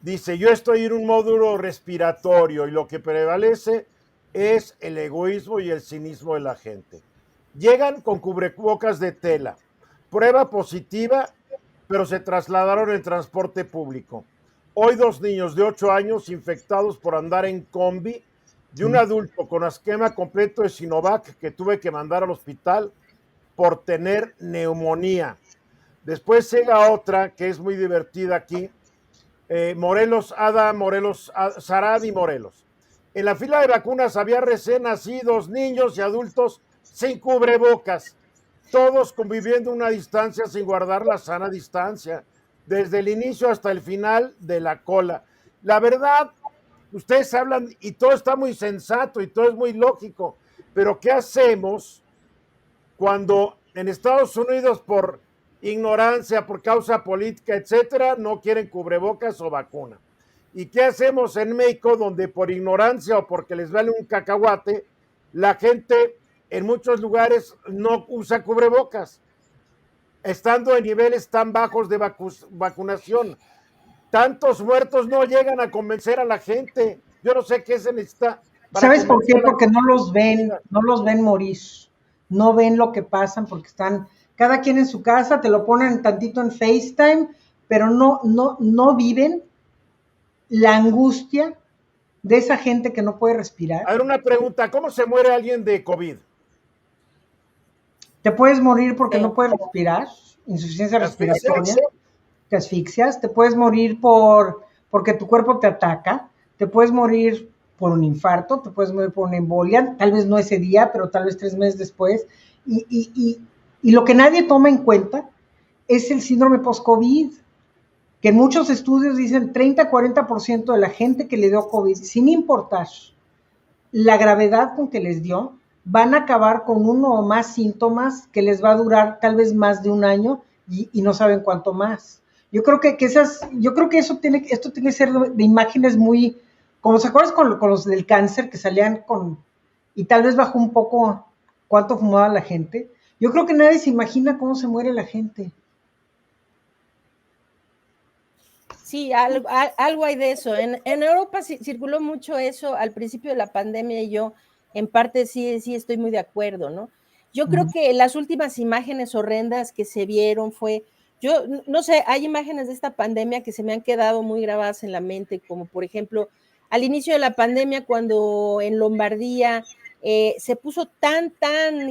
dice, yo estoy en un módulo respiratorio y lo que prevalece es el egoísmo y el cinismo de la gente. Llegan con cubrebocas de tela, prueba positiva, pero se trasladaron en transporte público. Hoy 2 niños de 8 años infectados por andar en combi y un adulto con esquema completo de Sinovac que tuve que mandar al hospital por tener neumonía. Después llega otra que es muy divertida aquí, Saradi Morelos. En la fila de vacunas había recién nacidos, niños y adultos sin cubrebocas, todos conviviendo una distancia sin guardar la sana distancia, desde el inicio hasta el final de la cola. La verdad, ustedes hablan y todo está muy sensato y todo es muy lógico, pero ¿qué hacemos cuando en Estados Unidos por ignorancia, por causa política, etcétera, no quieren cubrebocas o vacuna? ¿Y qué hacemos en México, donde por ignorancia o porque les vale un cacahuate, la gente en muchos lugares no usa cubrebocas, estando en niveles tan bajos de vacunación? Tantos muertos no llegan a convencer a la gente. Yo no sé qué se necesita. ¿Sabes por qué? Porque no los ven morir, no ven lo que pasan porque están cada quien en su casa, te lo ponen tantito en FaceTime, pero no viven la angustia de esa gente que no puede respirar. A ver, una pregunta, ¿cómo se muere alguien de COVID? Te puedes morir porque no puedes respirar, insuficiencia respiratoria, te asfixias, te puedes morir porque tu cuerpo te ataca, te puedes morir por un infarto, te puedes morir por una embolia, tal vez no ese día, pero tal vez 3 meses después, y lo que nadie toma en cuenta es el síndrome post-COVID. que en muchos estudios dicen 30-40% de la gente que le dio COVID, sin importar la gravedad con que les dio, van a acabar con uno o más síntomas que les va a durar tal vez más de un año y no saben cuánto más. Yo creo que esto tiene que ser de imágenes muy, como se acuerdan con los del cáncer que salían y tal vez bajó un poco cuánto fumaba la gente. Yo creo que nadie se imagina cómo se muere la gente. Sí, algo hay de eso. En Europa circuló mucho eso al principio de la pandemia y yo en parte sí estoy muy de acuerdo, ¿no? Yo creo que las últimas imágenes horrendas que se vieron yo no sé, hay imágenes de esta pandemia que se me han quedado muy grabadas en la mente, como por ejemplo, al inicio de la pandemia cuando en Lombardía se puso tan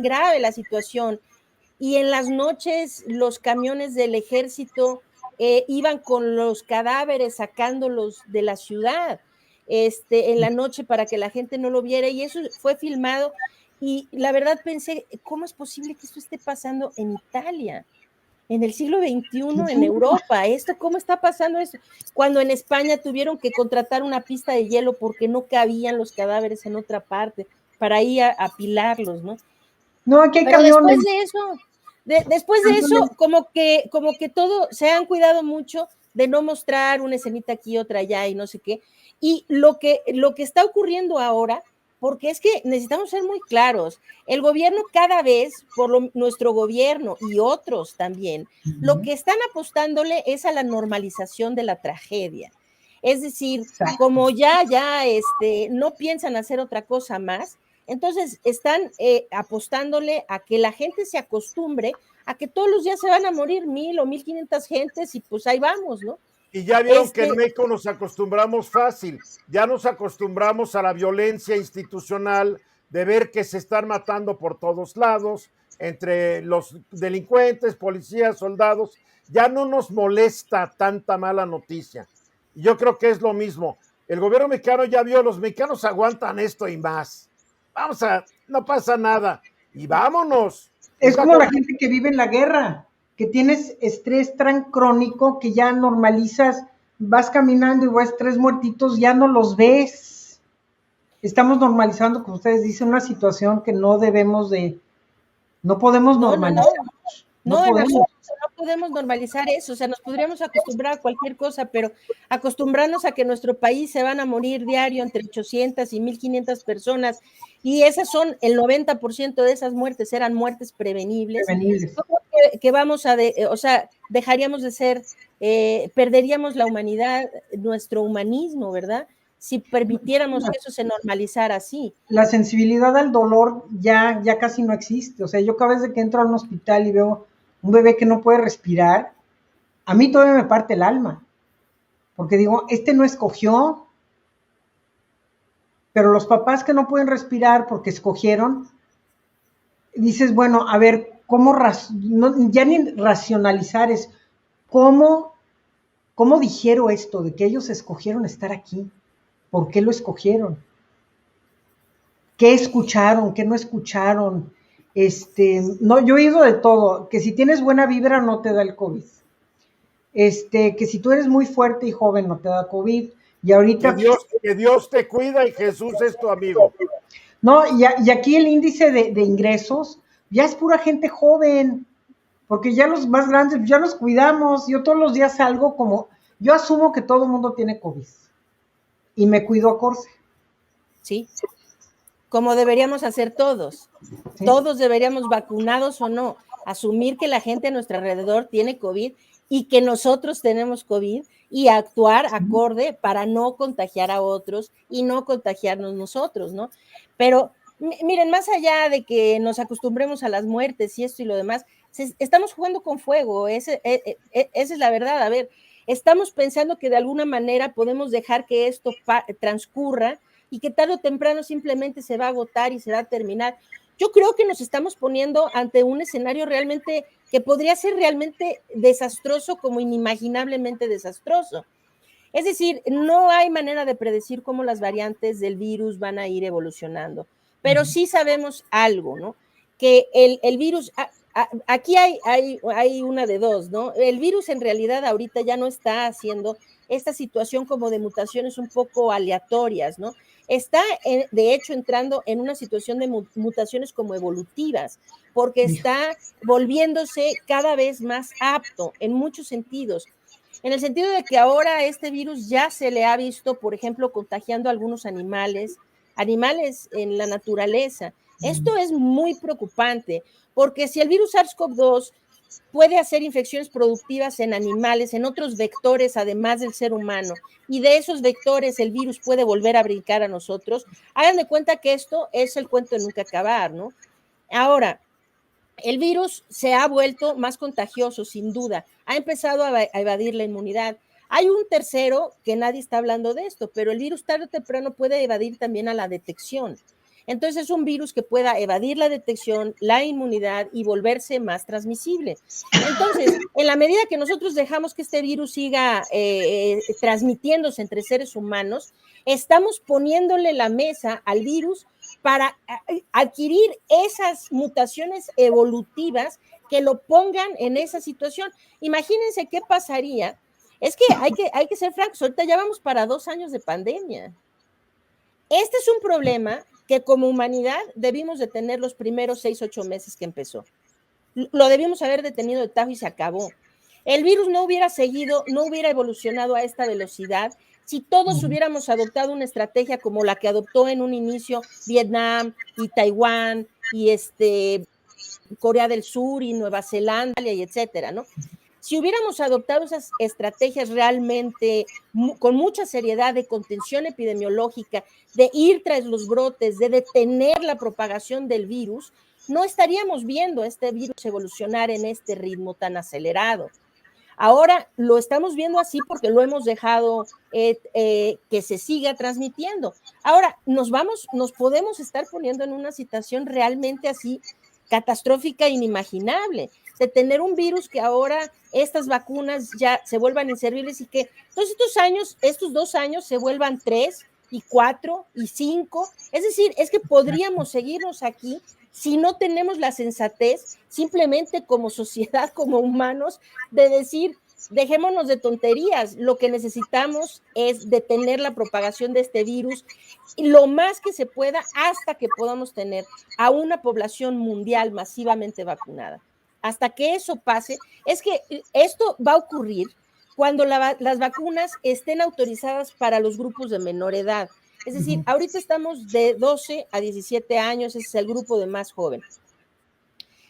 grave la situación y en las noches los camiones del ejército iban con los cadáveres sacándolos de la ciudad en la noche para que la gente no lo viera y eso fue filmado y la verdad pensé, ¿cómo es posible que esto esté pasando en Italia? En el siglo XXI, en Europa, ¿cómo está pasando esto? Cuando en España tuvieron que contratar una pista de hielo porque no cabían los cadáveres en otra parte para ir a apilarlos, ¿no? No, aquí hay Pero camiones. después de eso, como que todo, se han cuidado mucho de no mostrar una escenita aquí, otra allá y no sé qué. Y lo que está ocurriendo ahora, porque es que necesitamos ser muy claros, el gobierno cada vez, nuestro gobierno y otros también, lo que están apostándole es a la normalización de la tragedia. Es decir, como ya no piensan hacer otra cosa más, entonces están apostándole a que la gente se acostumbre a que todos los días se van a morir 1,000 o 1,500 gentes y pues ahí vamos, ¿no? Y ya vieron que en México nos acostumbramos fácil, ya nos acostumbramos a la violencia institucional, de ver que se están matando por todos lados, entre los delincuentes, policías, soldados, ya no nos molesta tanta mala noticia. Y yo creo que es lo mismo. El gobierno mexicano ya vio, los mexicanos aguantan esto y más. No pasa nada. Y vámonos. Es como la gente que vive en la guerra, que tienes estrés tan crónico que ya normalizas, vas caminando y ves 3 muertitos, ya no los ves. Estamos normalizando, como ustedes dicen, una situación que no podemos normalizar. No podemos normalizar eso, o sea, nos podríamos acostumbrar a cualquier cosa, pero acostumbrarnos a que en nuestro país se van a morir diario entre 800 y 1,500 personas, y esas son, el 90% de esas muertes eran muertes prevenibles. Que vamos o sea, dejaríamos de ser, perderíamos la humanidad, nuestro humanismo, ¿verdad? Si permitiéramos que eso se normalizara así. La sensibilidad al dolor ya casi no existe. O sea, yo cada vez que entro a un hospital y veo un bebé que no puede respirar, a mí todavía me parte el alma. Porque digo, no escogió. Pero los papás que no pueden respirar porque escogieron, dices, bueno, a ver, ya ni racionalizar es, ¿cómo dijeron esto de que ellos escogieron estar aquí? ¿Por qué lo escogieron? ¿Qué escucharon? ¿Qué no escucharon? No, yo he oído de todo, que si tienes buena vibra no te da el COVID. Que si tú eres muy fuerte y joven no te da COVID. Y ahorita... Que Dios te cuida y Jesús es tu amigo. No, y aquí el índice de ingresos ya es pura gente joven, porque ya los más grandes ya los cuidamos. Yo todos los días salgo yo asumo que todo el mundo tiene COVID y me cuido a corse. Sí, como deberíamos hacer todos. ¿Sí? Todos deberíamos, vacunados o no, asumir que la gente a nuestro alrededor tiene COVID y que nosotros tenemos COVID y actuar acorde para no contagiar a otros y no contagiarnos nosotros, ¿no? Pero miren, más allá de que nos acostumbremos a las muertes y esto y lo demás, estamos jugando con fuego, esa es la verdad. A ver, estamos pensando que de alguna manera podemos dejar que esto transcurra y que tarde o temprano simplemente se va a agotar y se va a terminar. Yo creo que nos estamos poniendo ante un escenario realmente que podría ser realmente desastroso, como inimaginablemente desastroso. Es decir, no hay manera de predecir cómo las variantes del virus van a ir evolucionando, pero sí sabemos algo, ¿no? Que el virus, aquí hay una de dos, ¿no? El virus en realidad ahorita ya no está haciendo esta situación como de mutaciones un poco aleatorias, ¿no? Está, de hecho, entrando en una situación de mutaciones como evolutivas, porque está volviéndose cada vez más apto en muchos sentidos. En el sentido de que ahora este virus ya se le ha visto, por ejemplo, contagiando a algunos animales en la naturaleza. Esto es muy preocupante, porque si el virus SARS-CoV-2 puede hacer infecciones productivas en animales, en otros vectores, además del ser humano, y de esos vectores el virus puede volver a brincar a nosotros, hagan de cuenta que esto es el cuento de nunca acabar, ¿no? Ahora, el virus se ha vuelto más contagioso, sin duda, ha empezado a evadir la inmunidad. Hay un tercero que nadie está hablando de esto, pero el virus tarde o temprano puede evadir también a la detección. Entonces es un virus que pueda evadir la detección, la inmunidad y volverse más transmisible. Entonces, en la medida que nosotros dejamos que este virus siga transmitiéndose entre seres humanos, estamos poniéndole la mesa al virus para adquirir esas mutaciones evolutivas que lo pongan en esa situación. Imagínense qué pasaría. Es que hay que ser francos, ahorita ya vamos para 2 años de pandemia. Este es un problema que como humanidad debimos de tener los primeros 6, 8 meses que empezó. Lo debimos haber detenido de tajo y se acabó. El virus no hubiera seguido, no hubiera evolucionado a esta velocidad si todos hubiéramos adoptado una estrategia como la que adoptó en un inicio Vietnam y Taiwán y Corea del Sur y Nueva Zelanda y etcétera, ¿no? Si hubiéramos adoptado esas estrategias realmente con mucha seriedad de contención epidemiológica, de ir tras los brotes, de detener la propagación del virus, no estaríamos viendo este virus evolucionar en este ritmo tan acelerado. Ahora lo estamos viendo así porque lo hemos dejado que se siga transmitiendo. Ahora nos podemos estar poniendo en una situación realmente así catastrófica e inimaginable, de tener un virus que ahora estas vacunas ya se vuelvan inservibles y que todos estos 2 años se vuelvan 3 y 4 y 5. Es decir, es que podríamos seguirnos aquí si no tenemos la sensatez, simplemente como sociedad, como humanos, de decir, dejémonos de tonterías, lo que necesitamos es detener la propagación de este virus lo más que se pueda hasta que podamos tener a una población mundial masivamente vacunada. Hasta que eso pase, es que esto va a ocurrir cuando las vacunas estén autorizadas para los grupos de menor edad. Es decir, ahorita estamos de 12 a 17 años, ese es el grupo de más joven.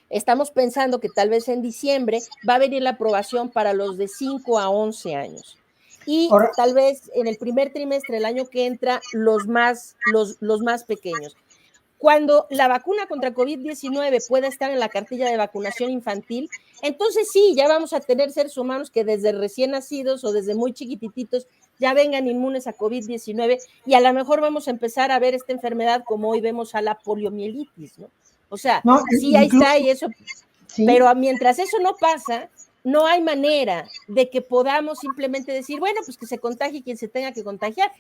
Estamos pensando que tal vez en diciembre va a venir la aprobación para los de 5 a 11 años. Y ahora, tal vez en el primer trimestre del año que entra, los más pequeños. Cuando la vacuna contra COVID-19 pueda estar en la cartilla de vacunación infantil, entonces sí, ya vamos a tener seres humanos que desde recién nacidos o desde muy chiquititos ya vengan inmunes a COVID-19 y a lo mejor vamos a empezar a ver esta enfermedad como hoy vemos a la poliomielitis, ¿no? O sea, no, sí, ahí está y eso, sí. Pero mientras eso no pasa, no hay manera de que podamos simplemente decir, bueno, pues que se contagie quien se tenga que contagiar.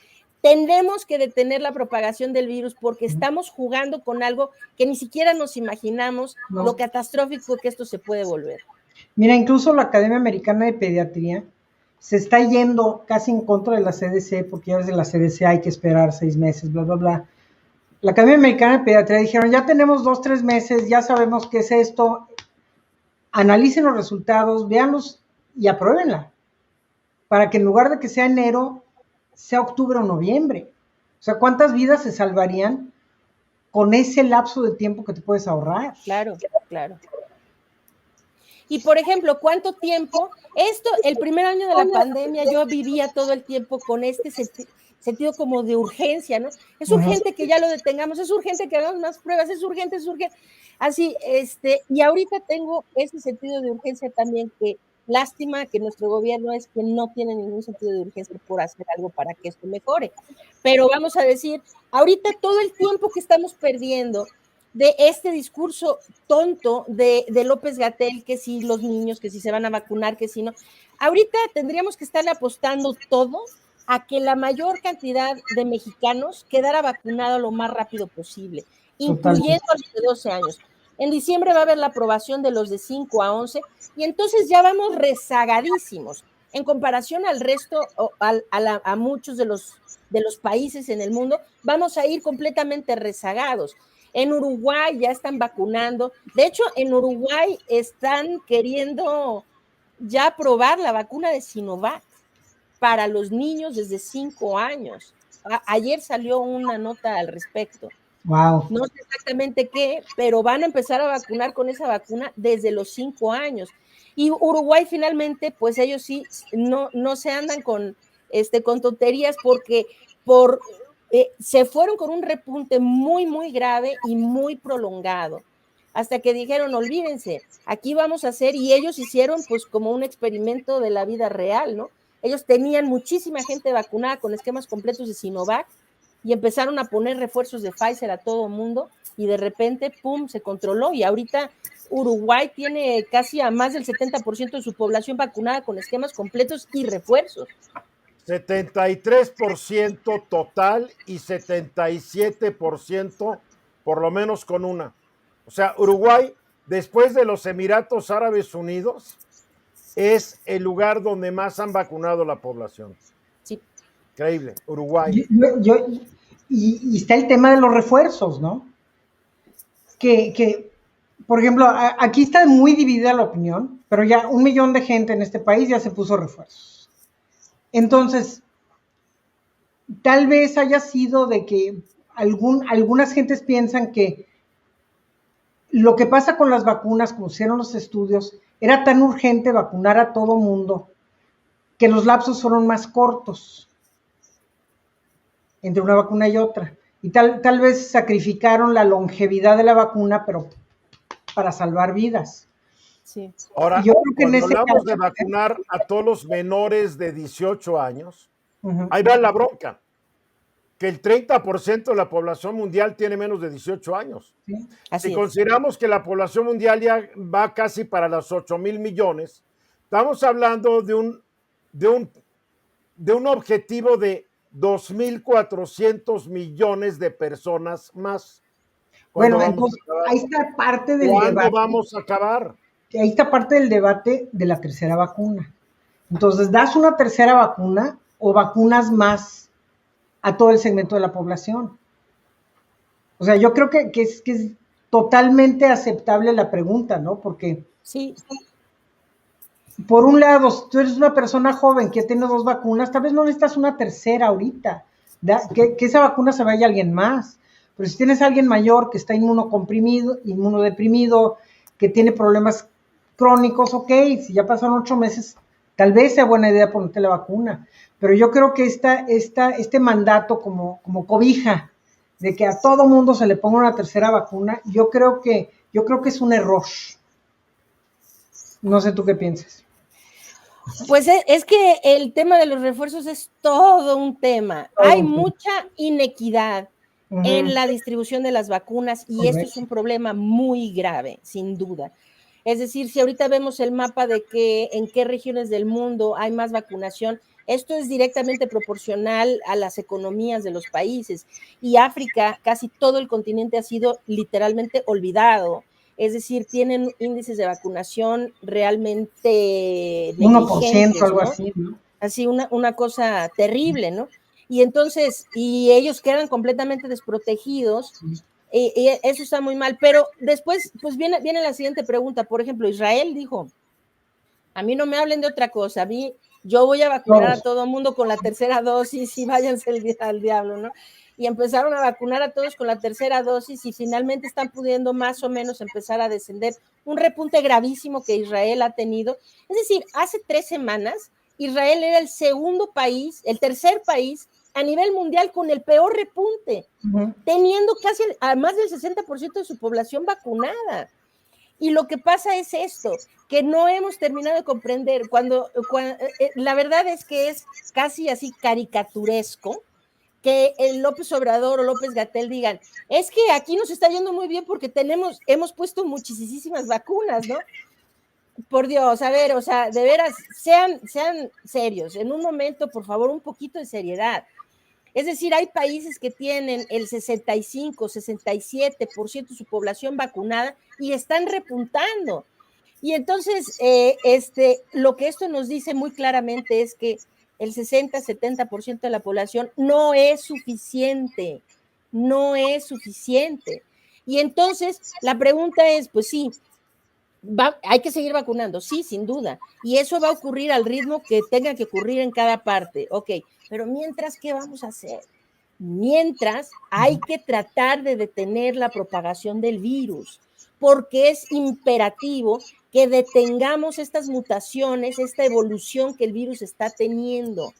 Tendremos que detener la propagación del virus porque estamos jugando con algo que ni siquiera nos imaginamos lo catastrófico que esto se puede volver. Mira, incluso la Academia Americana de Pediatría se está yendo casi en contra de la CDC, porque ya desde la CDC hay que esperar 6 meses, bla, bla, bla. La Academia Americana de Pediatría dijeron, ya tenemos 2, 3 meses, ya sabemos qué es esto, analicen los resultados, véanlos y apruébenla, para que en lugar de que sea enero, sea octubre o noviembre. O sea, ¿cuántas vidas se salvarían con ese lapso de tiempo que te puedes ahorrar? Claro, claro. Y, por ejemplo, ¿cuánto tiempo? El primer año de la pandemia, yo vivía todo el tiempo con este sentido como de urgencia, ¿no? Es urgente que ya lo detengamos, es urgente que hagamos más pruebas, es urgente. Así, y ahorita tengo ese sentido de urgencia también que lástima que nuestro gobierno es que no tiene ningún sentido de urgencia por hacer algo para que esto mejore. Pero vamos a decir, ahorita todo el tiempo que estamos perdiendo de este discurso tonto de López-Gatell, que si los niños, que si se van a vacunar, que si no. Ahorita tendríamos que estarle apostando todo a que la mayor cantidad de mexicanos quedara vacunado lo más rápido posible, incluyendo a los de 12 años. En diciembre va a haber la aprobación de los de 5 a 11 y entonces ya vamos rezagadísimos en comparación al resto, a muchos de los países en el mundo, vamos a ir completamente rezagados. En Uruguay ya están vacunando. De hecho, en Uruguay están queriendo ya probar la vacuna de Sinovac para los niños desde 5 años. Ayer salió una nota al respecto. Wow. No sé exactamente qué, pero van a empezar a vacunar con esa vacuna desde los 5 años. Y Uruguay finalmente, pues ellos sí no se andan con tonterías porque se fueron con un repunte muy, muy grave y muy prolongado. Hasta que dijeron, olvídense, aquí vamos a hacer, y ellos hicieron pues como un experimento de la vida real, ¿no? Ellos tenían muchísima gente vacunada con esquemas completos de Sinovac y empezaron a poner refuerzos de Pfizer a todo mundo y de repente, pum, se controló y ahorita Uruguay tiene casi a más del 70% de su población vacunada con esquemas completos y refuerzos. 73% total y 77% por lo menos con una. O sea, Uruguay, después de los Emiratos Árabes Unidos, es el lugar donde más han vacunado la población. Sí. Increíble, Uruguay. Y está el tema de los refuerzos, ¿no? Que por ejemplo, aquí está muy dividida la opinión, pero ya 1 millón de gente en este país ya se puso refuerzos. Entonces, tal vez haya sido de que algunas gentes piensan que lo que pasa con las vacunas, como hicieron los estudios, era tan urgente vacunar a todo mundo que los lapsos fueron más cortos entre una vacuna y otra. Y tal vez sacrificaron la longevidad de la vacuna, pero para salvar vidas. Sí. Ahora, yo creo que cuando hablamos de vacunar a todos los menores de 18 años, ahí va la bronca, que el 30% de la población mundial tiene menos de 18 años. ¿Sí? Si consideramos que la población mundial ya va casi para los 8,000 millones, estamos hablando de un objetivo de 2,400 millones de personas más. Bueno, entonces ahí está parte del debate. ¿Cuándo vamos a acabar? Ahí está parte del debate de la tercera vacuna. Entonces, ¿das una tercera vacuna o vacunas más a todo el segmento de la población? O sea, yo creo que es totalmente aceptable la pregunta, ¿no? Porque sí. Por un lado, si tú eres una persona joven que tiene 2 vacunas, tal vez no necesitas una tercera ahorita, que esa vacuna se vaya a alguien más. Pero si tienes a alguien mayor que está inmunodeprimido, que tiene problemas crónicos, ok, si ya pasaron 8 meses, tal vez sea buena idea ponerte la vacuna. Pero yo creo que este mandato como cobija de que a todo mundo se le ponga una tercera vacuna, yo creo que es un error. No sé tú qué piensas. Pues es que el tema de los refuerzos es todo un tema. Hay mucha inequidad en la distribución de las vacunas y esto es un problema muy grave, sin duda. Es decir, si ahorita vemos el mapa de en qué regiones del mundo hay más vacunación, esto es directamente proporcional a las economías de los países. Y África, casi todo el continente ha sido literalmente olvidado. Es decir, tienen índices de vacunación realmente 1%, algo así, ¿no? Así, una cosa terrible, ¿no? Y entonces, ellos quedan completamente desprotegidos, y eso está muy mal. Pero después, pues viene la siguiente pregunta. Por ejemplo, Israel dijo, a mí no me hablen de otra cosa, yo voy a vacunar a todo mundo con la tercera dosis y váyanse al diablo, ¿no? Y empezaron a vacunar a todos con la tercera dosis y finalmente están pudiendo más o menos empezar a descender un repunte gravísimo que Israel ha tenido. Es decir, hace 3 semanas Israel era el tercer país a nivel mundial con el peor repunte, teniendo casi a más del 60% de su población vacunada. Y lo que pasa es esto, que no hemos terminado de comprender, cuando la verdad es que es casi así caricaturesco, que el López Obrador o López-Gatell digan, es que aquí nos está yendo muy bien porque hemos puesto muchísimas vacunas, ¿no? Por Dios, a ver, o sea, de veras, sean serios, en un momento, por favor, un poquito de seriedad. Es decir, hay países que tienen el 65, 67% de su población vacunada y están repuntando. Y entonces, lo que esto nos dice muy claramente es que el 60-70% de la población no es suficiente, no es suficiente. Y entonces la pregunta es, pues sí, hay que seguir vacunando, sí, sin duda. Y eso va a ocurrir al ritmo que tenga que ocurrir en cada parte. Ok, pero mientras, ¿qué vamos a hacer? Mientras, hay que tratar de detener la propagación del virus, porque es imperativo que detengamos estas mutaciones, esta evolución que el virus está teniendo.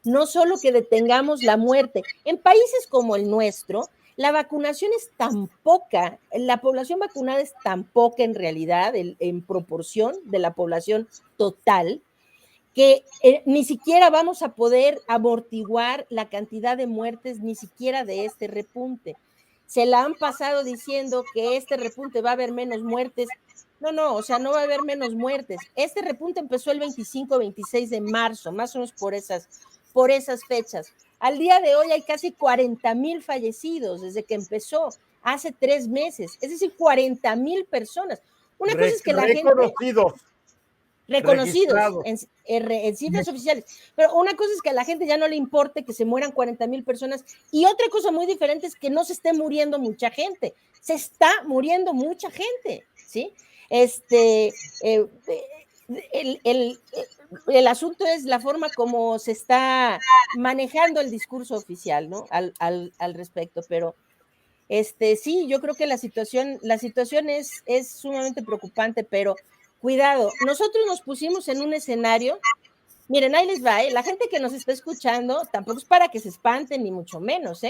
No solo que detengamos la muerte. En países como el nuestro, la vacunación es tan poca, la población vacunada es tan poca en realidad, en proporción de la población total, que ni siquiera vamos a poder amortiguar la cantidad de muertes, ni siquiera de este repunte. Se la han pasado diciendo que este repunte va a haber menos muertes. No, o sea, no va a haber menos muertes. Este repunte empezó el 25, 26 de marzo, más o menos por esas fechas. Al día de hoy hay casi 40,000 fallecidos desde que empezó, hace 3 meses, es decir, 40,000 personas. Una cosa es que la gente... Reconocidos en cifras oficiales. Pero una cosa es que a la gente ya no le importe que se mueran 40,000 personas y otra cosa muy diferente es que no se esté muriendo mucha gente. Se está muriendo mucha gente, ¿sí? El asunto es la forma como se está manejando el discurso oficial, ¿no? Al respecto, pero sí, yo creo que la situación es sumamente preocupante, pero cuidado, nosotros nos pusimos en un escenario, miren, ahí les va, la gente que nos está escuchando, tampoco es para que se espanten, ni mucho menos,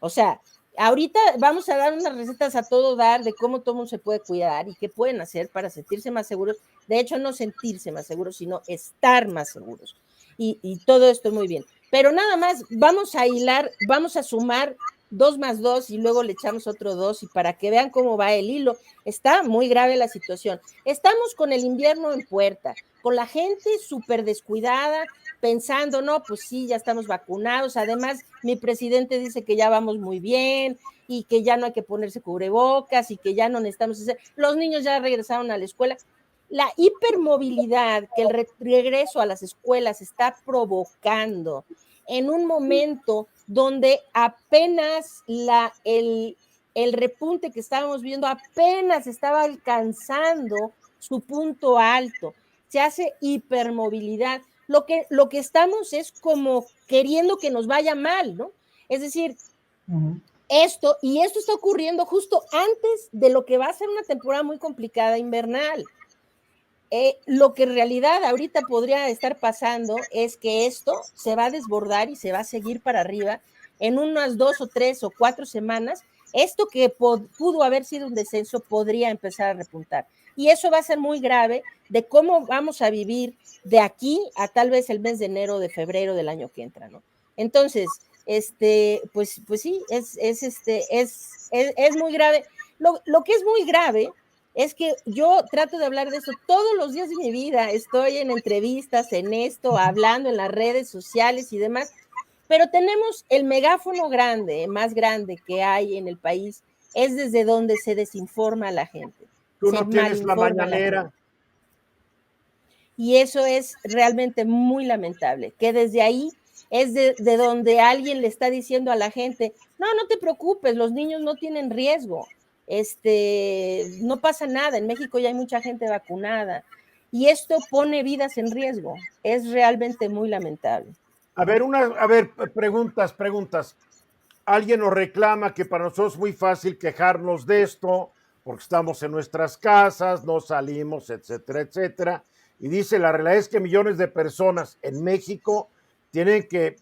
o sea, ahorita vamos a dar unas recetas a todo dar de cómo todo mundo se puede cuidar y qué pueden hacer para sentirse más seguros, de hecho no sentirse más seguros, sino estar más seguros, y todo esto muy bien, pero nada más, vamos a hilar, vamos a sumar 2 más 2 y luego le echamos otro 2 y para que vean cómo va el hilo, está muy grave la situación. Estamos con el invierno en puerta, con la gente súper descuidada, pensando, no, pues sí, ya estamos vacunados, además mi presidente dice que ya vamos muy bien y que ya no hay que ponerse cubrebocas y que ya no necesitamos hacer, los niños ya regresaron a la escuela. La hipermovilidad que el regreso a las escuelas está provocando en un momento donde apenas el repunte que estábamos viendo apenas estaba alcanzando su punto alto. Se hace hipermovilidad. Lo que estamos es como queriendo que nos vaya mal, ¿no? Es decir, esto está ocurriendo justo antes de lo que va a ser una temporada muy complicada invernal. Lo que en realidad ahorita podría estar pasando es que esto se va a desbordar y se va a seguir para arriba en unas 2 o 3 o 4 semanas. Esto que pudo haber sido un descenso podría empezar a repuntar. Y eso va a ser muy grave de cómo vamos a vivir de aquí a tal vez el mes de enero, de febrero del año que entra, ¿no? Entonces, pues sí, es muy grave. Lo que es muy grave es que yo trato de hablar de eso todos los días de mi vida, estoy en entrevistas, en esto, hablando en las redes sociales y demás, pero tenemos el megáfono grande, más grande que hay en el país, es desde donde se desinforma a la gente. Tú no tienes la mañanera. Y eso es realmente muy lamentable, que desde ahí es de donde alguien le está diciendo a la gente, no te preocupes, los niños no tienen riesgo, no pasa nada, en México ya hay mucha gente vacunada y esto pone vidas en riesgo, es realmente muy lamentable. A ver, preguntas. Alguien nos reclama que para nosotros es muy fácil quejarnos de esto porque estamos en nuestras casas, no salimos, etcétera, etcétera. Y dice, la realidad es que millones de personas en México tienen que,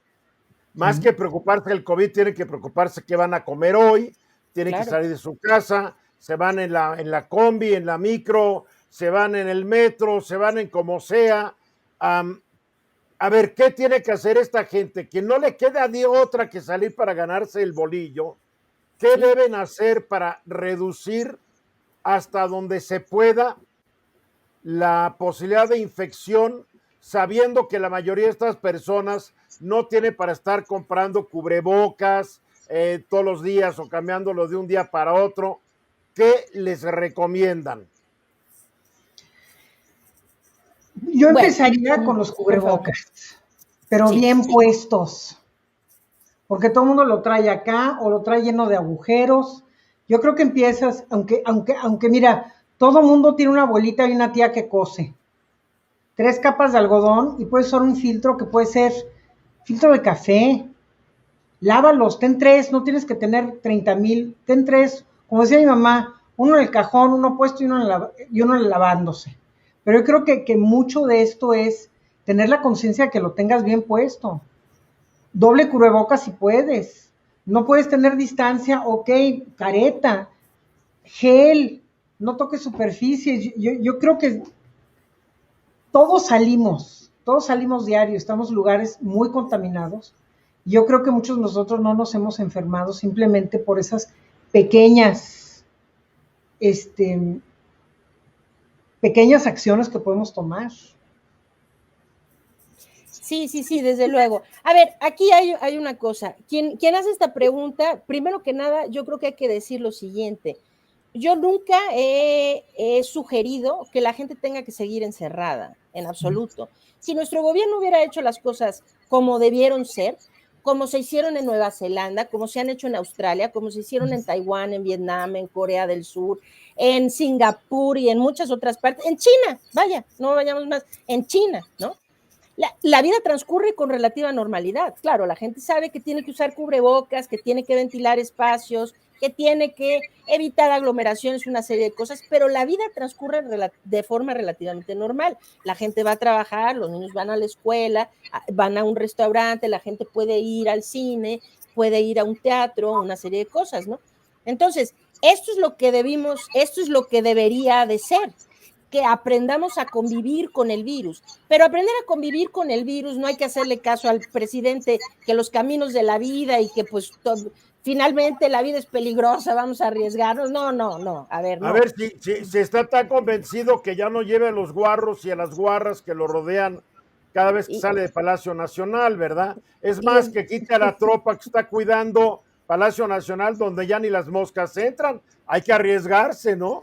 más que preocuparse del COVID, tienen que preocuparse qué van a comer hoy, tienen que salir de su casa, se van en la combi, en la micro, se van en el metro, se van en como sea. A ver, ¿qué tiene que hacer esta gente? Que no le queda de otra que salir para ganarse el bolillo. ¿Qué deben hacer para reducir hasta donde se pueda la posibilidad de infección, sabiendo que la mayoría de estas personas no tiene para estar comprando cubrebocas todos los días o cambiándolo de un día para otro. ¿Qué les recomiendan? Yo empezaría con los cubrebocas, pero Sí. bien puestos, porque todo el mundo lo trae acá o lo trae lleno de agujeros. Yo creo que empiezas, aunque mira, todo el mundo tiene una abuelita y una tía que cose. 3 capas de algodón y puede usar un filtro que puede ser filtro de café. Lávalos, ten 3, no tienes que tener 30,000, ten 3, como decía mi mamá, uno en el cajón, uno puesto y uno lavándose. Pero yo creo que mucho de esto es tener la conciencia de que lo tengas bien puesto. Doble cubrebocas si puedes. No puedes tener distancia, ok, careta, gel, no toques superficies. Yo creo que todos salimos diario, estamos en lugares muy contaminados. Yo creo que muchos de nosotros no nos hemos enfermado simplemente por esas pequeñas acciones que podemos tomar. Sí, desde luego. A ver, aquí hay una cosa. Quien hace esta pregunta, primero que nada, yo creo que hay que decir lo siguiente. Yo nunca he sugerido que la gente tenga que seguir encerrada, en absoluto. Si nuestro gobierno hubiera hecho las cosas como debieron ser, como se hicieron en Nueva Zelanda, como se han hecho en Australia, como se hicieron en Taiwán, en Vietnam, en Corea del Sur, en Singapur y en muchas otras partes, en China, vaya, no vayamos más, en China, ¿no? La vida transcurre con relativa normalidad. Claro, la gente sabe que tiene que usar cubrebocas, que tiene que ventilar espacios, que tiene que evitar aglomeraciones, una serie de cosas, pero la vida transcurre de forma relativamente normal. La gente va a trabajar, los niños van a la escuela, van a un restaurante, la gente puede ir al cine, puede ir a un teatro, una serie de cosas, ¿no? Entonces, esto es lo que debería de ser, que aprendamos a convivir con el virus. Pero aprender a convivir con el virus no hay que hacerle caso al presidente que los caminos de la vida y que pues finalmente la vida es peligrosa, vamos a arriesgarnos. No, a ver, no. A ver si está tan convencido que ya no lleve a los guarros y a las guarras que lo rodean cada vez que sale de Palacio Nacional, ¿verdad? Es más, que quite a la tropa que está cuidando Palacio Nacional, donde ya ni las moscas entran. Hay que arriesgarse, ¿no?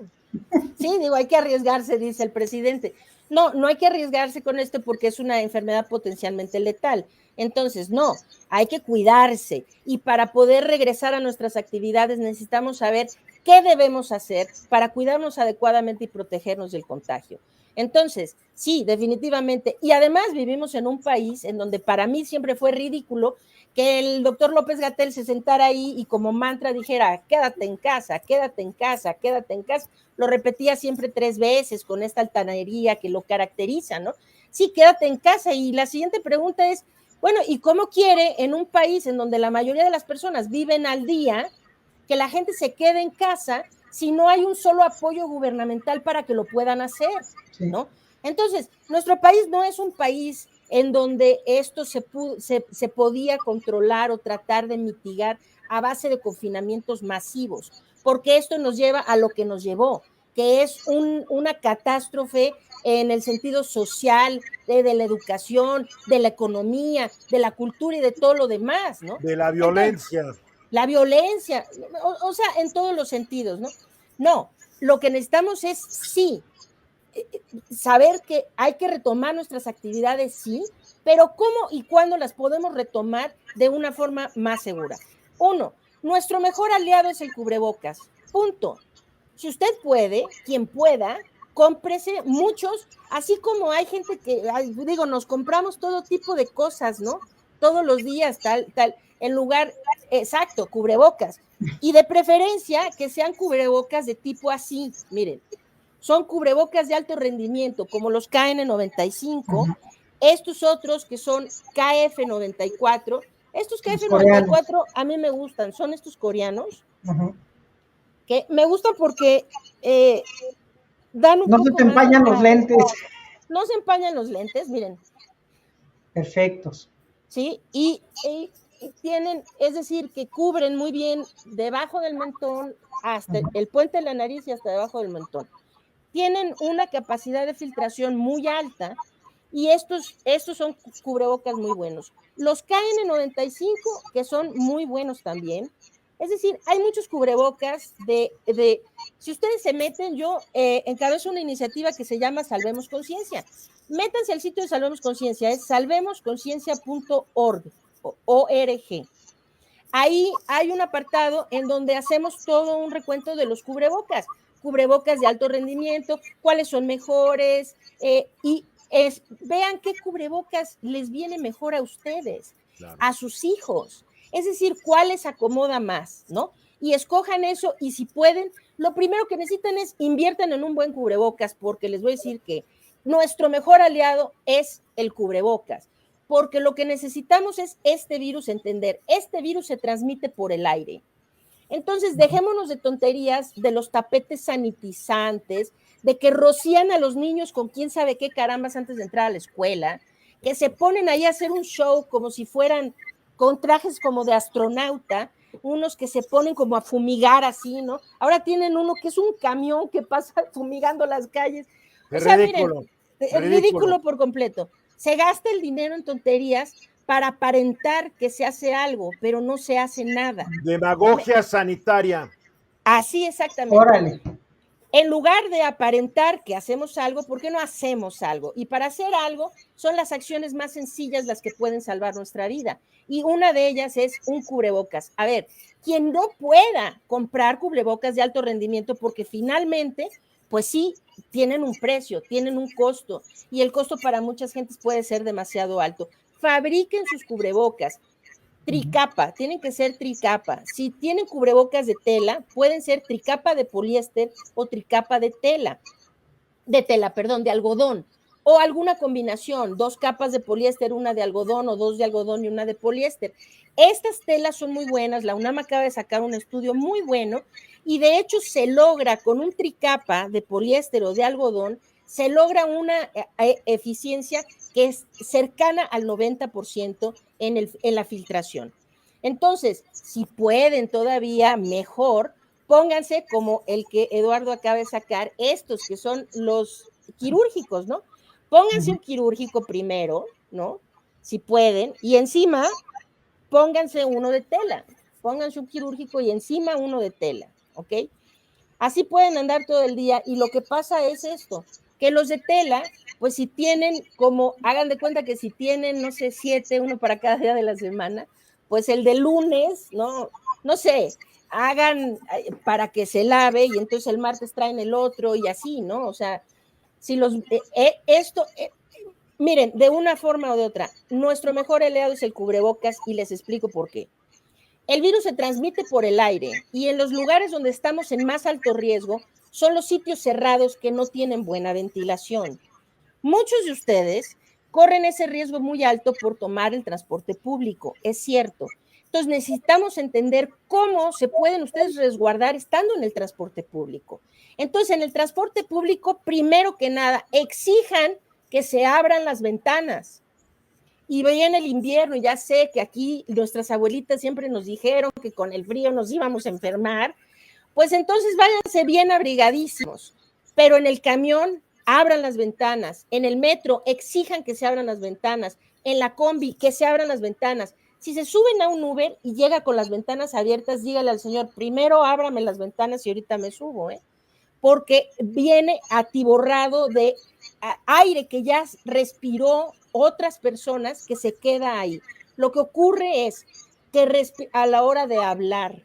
Sí, digo, hay que arriesgarse, dice el presidente. No hay que arriesgarse con esto porque es una enfermedad potencialmente letal. Entonces, no, hay que cuidarse. Y para poder regresar a nuestras actividades necesitamos saber qué debemos hacer para cuidarnos adecuadamente y protegernos del contagio. Entonces, sí, definitivamente. Y además vivimos en un país en donde para mí siempre fue ridículo que el doctor López-Gatell se sentara ahí y como mantra dijera, quédate en casa, quédate en casa, quédate en casa. Lo repetía siempre 3 veces con esta altanería que lo caracteriza, ¿no? Sí, quédate en casa. Y la siguiente pregunta es, bueno, ¿y cómo quiere en un país en donde la mayoría de las personas viven al día que la gente se quede en casa si no hay un solo apoyo gubernamental para que lo puedan hacer, ¿no? Entonces, nuestro país no es un país en donde esto se podía controlar o tratar de mitigar a base de confinamientos masivos, porque esto nos lleva a lo que nos llevó, que es una catástrofe en el sentido social, de la educación, de la economía, de la cultura y de todo lo demás, ¿no? De la violencia. Entonces, la violencia, o sea, en todos los sentidos, ¿no? No, lo que necesitamos es, sí, saber que hay que retomar nuestras actividades, sí, pero cómo y cuándo las podemos retomar de una forma más segura. 1, nuestro mejor aliado es el cubrebocas, punto. Si usted puede, quien pueda, cómprese muchos, así como hay gente que, digo, nos compramos todo tipo de cosas, ¿no? Todos los días, tal, en lugar, exacto, cubrebocas. Y de preferencia que sean cubrebocas de tipo así, miren, son cubrebocas de alto rendimiento, como los KN95, estos otros que son KF94, estos KF94 a mí me gustan, son estos coreanos, que me gustan porque dan un poco No se te empañan los lentes. No se empañan los lentes, miren. Perfectos. Sí, y tienen, es decir, que cubren muy bien debajo del mentón, hasta el puente de la nariz y hasta debajo del mentón. Tienen una capacidad de filtración muy alta y estos son cubrebocas muy buenos. Los KN95, que son muy buenos también. Es decir, hay muchos cubrebocas si ustedes se meten, yo encabezo una iniciativa que se llama Salvemos Conciencia. Métanse al sitio de Salvemos Conciencia, es salvemosconciencia.org. Ahí hay un apartado en donde hacemos todo un recuento de los cubrebocas de alto rendimiento, cuáles son mejores, vean qué cubrebocas les viene mejor a ustedes, claro, a sus hijos. Es decir, cuál les acomoda más, ¿no? Y escojan eso, y si pueden, lo primero que necesitan es inviertan en un buen cubrebocas, porque les voy a decir que nuestro mejor aliado es el cubrebocas, porque lo que necesitamos es este virus entender. Este virus se transmite por el aire. Entonces, dejémonos de tonterías, de los tapetes sanitizantes, de que rocían a los niños con quién sabe qué carambas antes de entrar a la escuela, que se ponen ahí a hacer un show como si fueran con trajes como de astronauta, unos que se ponen como a fumigar así, ¿no? Ahora tienen uno que es un camión que pasa fumigando las calles. O sea, ridículo. Miren, es ridículo por completo. Se gasta el dinero en tonterías para aparentar que se hace algo, pero no se hace nada. Demagogia sanitaria. Así exactamente. Órale. En lugar de aparentar que hacemos algo, ¿por qué no hacemos algo? Y para hacer algo son las acciones más sencillas las que pueden salvar nuestra vida. Y una de ellas es un cubrebocas. A ver, quien no pueda comprar cubrebocas de alto rendimiento, porque finalmente, pues sí, tienen un precio, tienen un costo, y el costo para muchas gentes puede ser demasiado alto. Fabriquen sus cubrebocas. Tricapa, tienen que ser tricapa. Si tienen cubrebocas de tela, pueden ser tricapa de poliéster o tricapa de algodón, o alguna combinación, 2 capas de poliéster, una de algodón, o 2 de algodón y una de poliéster. Estas telas son muy buenas, la UNAM acaba de sacar un estudio muy bueno, y de hecho se logra con un tricapa de poliéster o de algodón, se logra una eficiencia que es cercana al 90% en la filtración. Entonces, si pueden todavía mejor, pónganse como el que Eduardo acaba de sacar, estos que son los quirúrgicos, ¿no? Pónganse un quirúrgico primero, ¿no? Si pueden, y encima pónganse uno de tela. Pónganse un quirúrgico y encima uno de tela, ¿ok? Así pueden andar todo el día, y lo que pasa es esto, que los de tela, pues si tienen hagan de cuenta que si tienen, no sé, 7, uno para cada día de la semana, pues el de lunes, no sé, hagan para que se lave, y entonces el martes traen el otro, y así, ¿no? O sea, si miren, de una forma o de otra, nuestro mejor aliado es el cubrebocas, y les explico por qué. El virus se transmite por el aire, y en los lugares donde estamos en más alto riesgo son los sitios cerrados que no tienen buena ventilación. Muchos de ustedes corren ese riesgo muy alto por tomar el transporte público, es cierto. Entonces necesitamos entender cómo se pueden ustedes resguardar estando en el transporte público. Entonces, en el transporte público, primero que nada, exijan que se abran las ventanas. Y viene el invierno, y ya sé que aquí nuestras abuelitas siempre nos dijeron que con el frío nos íbamos a enfermar, pues entonces váyanse bien abrigadísimos, pero en el camión abran las ventanas, en el metro exijan que se abran las ventanas, en la combi que se abran las ventanas. Si se suben a un Uber y llega con las ventanas abiertas, dígale al señor, primero ábrame las ventanas y ahorita me subo, porque viene atiborrado de aire que ya respiró otras personas, que se queda ahí. Lo que ocurre es que a la hora de hablar,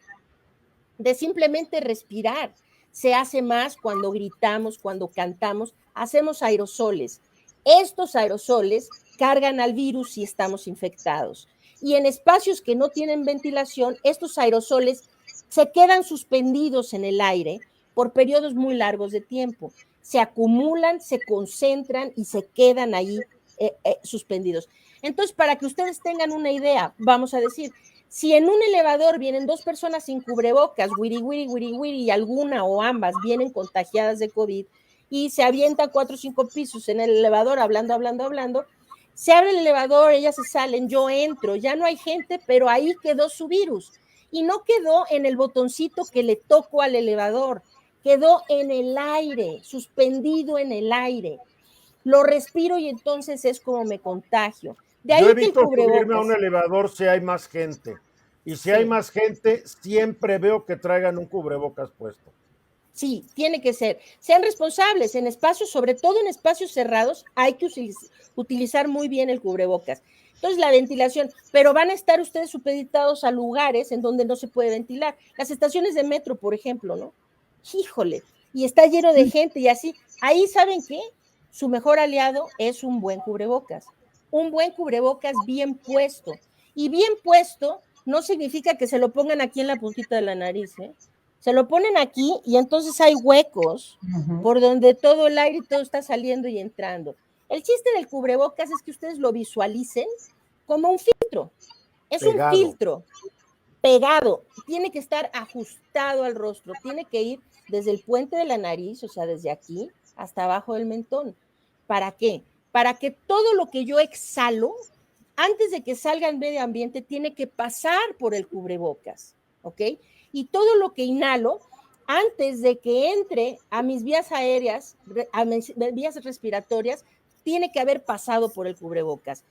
de simplemente respirar, se hace más cuando gritamos, cuando cantamos, hacemos aerosoles. Estos aerosoles cargan al virus si estamos infectados. Y en espacios que no tienen ventilación, estos aerosoles se quedan suspendidos en el aire por periodos muy largos de tiempo. Se acumulan, se concentran y se quedan ahí suspendidos. Entonces, para que ustedes tengan una idea, vamos a decir, si en un elevador vienen 2 personas sin cubrebocas, wiri, y alguna o ambas vienen contagiadas de COVID, y se avientan 4 o 5 pisos en el elevador hablando, se abre el elevador, ellas se salen, yo entro, ya no hay gente, pero ahí quedó su virus. Y no quedó en el botoncito que le tocó al elevador, quedó en el aire, suspendido en el aire. lo respiro y entonces es como me contagio. De ahí Yo que el evito subirme a un cubrebocas. elevador si hay más gente. Y si hay Sí. más gente, siempre veo que traigan un cubrebocas puesto. Sí, tiene que ser. Sean responsables en espacios, sobre todo en espacios cerrados, hay que utilizar muy bien el cubrebocas. Entonces, la ventilación, pero van a estar ustedes supeditados a lugares en donde no se puede ventilar. Las estaciones de metro, por ejemplo, ¿no? Híjole, y está lleno de gente y así. Ahí, ¿saben qué? Su mejor aliado es un buen cubrebocas. Un buen cubrebocas bien puesto. Y bien puesto no significa que se lo pongan aquí en la puntita de la nariz, ¿eh? Se lo ponen aquí y entonces hay huecos por donde todo el aire y todo está saliendo y entrando. El chiste del cubrebocas es que ustedes lo visualicen como un filtro. Es un Pegado. filtro pegado. Tiene que estar ajustado al rostro. Tiene que ir desde el puente de la nariz, o sea, desde aquí hasta abajo del mentón. ¿Para qué? Para que todo lo que yo exhalo, antes de que salga al medio ambiente, tiene que pasar por el cubrebocas. ¿Ok? Y todo lo que inhalo, antes de que entre a mis vías aéreas, a mis vías respiratorias, tiene que haber pasado por el cubrebocas.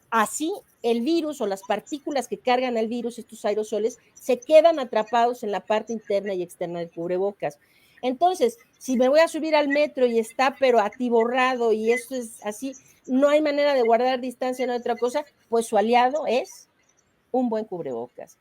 Así, el virus o las partículas que cargan el virus, estos aerosoles, se quedan atrapados en la parte interna y externa del cubrebocas. Entonces, si me voy a subir al metro y está pero atiborrado y esto es así, no hay manera de guardar distancia, no hay otra cosa, pues su aliado es un buen cubrebocas.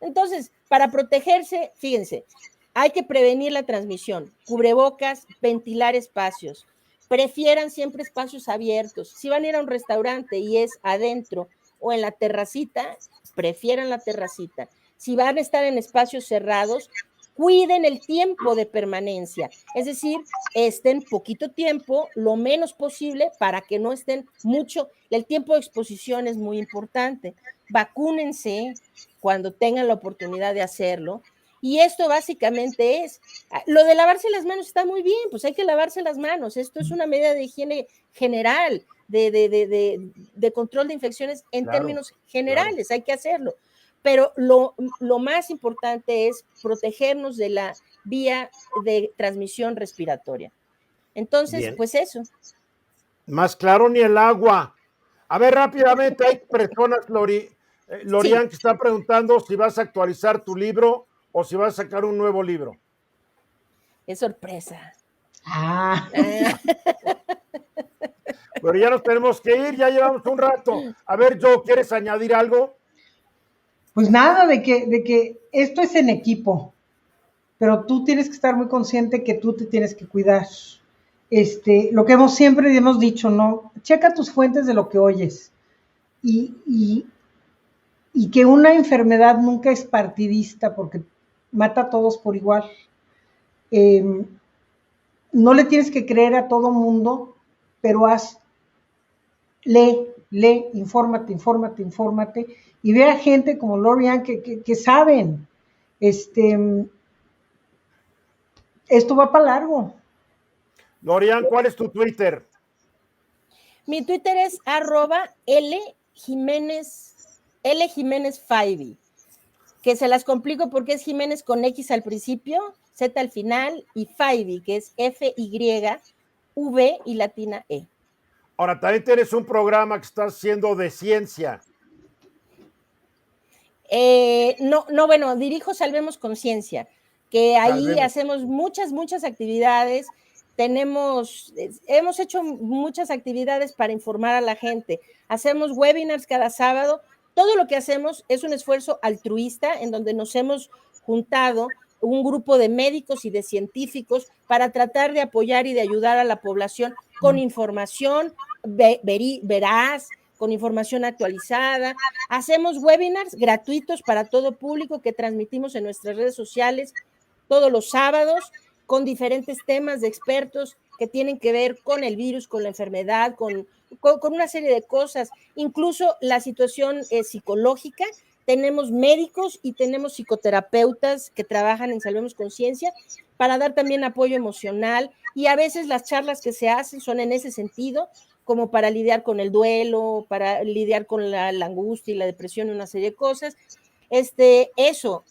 Entonces, para protegerse, fíjense, hay que prevenir la transmisión, cubrebocas, ventilar espacios, prefieran siempre espacios abiertos. Si van a ir a un restaurante y es adentro o en la terracita, prefieran la terracita. Si van a estar en espacios cerrados, cuiden el tiempo de permanencia, es decir, estén poquito tiempo, lo menos posible, para que no estén mucho. El tiempo de exposición es muy importante. Vacúnense cuando tengan la oportunidad de hacerlo. Y esto básicamente es, lo de lavarse las manos está muy bien, pues hay que lavarse las manos. Esto es una medida de higiene general, de control de infecciones en términos generales, hay que hacerlo. Pero lo más importante es protegernos de la vía de transmisión respiratoria. Entonces, Bien. pues eso. Más claro ni el agua. A ver, rápidamente, hay personas, Lorian, Sí, que están preguntando si vas a actualizar tu libro o si vas a sacar un nuevo libro. es sorpresa. Ah, Pero ya nos tenemos que ir, ya llevamos un rato. A ver, Joe, ¿quieres añadir algo? pues nada, de que esto es en equipo, pero tú tienes que estar muy consciente que tú te tienes que cuidar. Lo que siempre hemos dicho, ¿no? Checa tus fuentes de lo que oyes. Y que una enfermedad nunca es partidista porque mata a todos por igual. No le tienes que creer a todo mundo, pero lee, infórmate, y ve a gente como Lorian que saben. Esto va para largo. Lorian, ¿cuál es tu Twitter? Mi Twitter es @LJiménez Faibi, que se las complico porque es Jiménez con X al principio, Z al final, y Faibi, que es FYV y latina E. Ahora, también tienes un programa que estás haciendo de ciencia. Bueno, dirijo Salvemos Conciencia, que ahí Salvemos. hacemos muchas actividades. Hemos hecho muchas actividades para informar a la gente. Hacemos webinars cada sábado. Todo lo que hacemos es un esfuerzo altruista en donde nos hemos juntado un grupo de médicos y de científicos para tratar de apoyar y de ayudar a la población con información veraz, con información actualizada. Hacemos webinars gratuitos para todo público que transmitimos en nuestras redes sociales todos los sábados con diferentes temas de expertos que tienen que ver con el virus, con la enfermedad, con una serie de cosas, incluso la situación psicológica. Tenemos médicos y tenemos psicoterapeutas que trabajan en Salvemos Conciencia para dar también apoyo emocional, y a veces las charlas que se hacen son en ese sentido, como para lidiar con el duelo, para lidiar con la angustia y la depresión y una serie de cosas. Eso,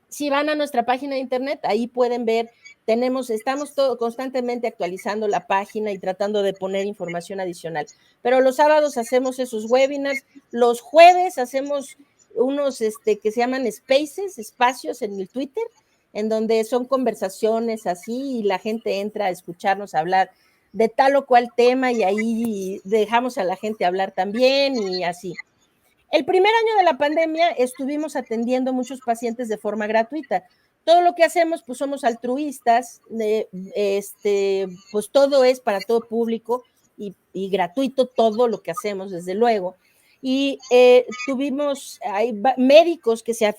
si van a nuestra página de internet, ahí pueden ver estamos constantemente actualizando la página y tratando de poner información adicional. Pero los sábados hacemos esos webinars, los jueves hacemos unos que se llaman spaces, espacios en el Twitter, en donde son conversaciones así y la gente entra a escucharnos hablar de tal o cual tema y ahí dejamos a la gente hablar también y así. El primer año de la pandemia estuvimos atendiendo muchos pacientes de forma gratuita. Todo lo que hacemos, pues somos altruistas, pues todo es para todo público y gratuito todo lo que hacemos, desde luego. Y hay médicos que se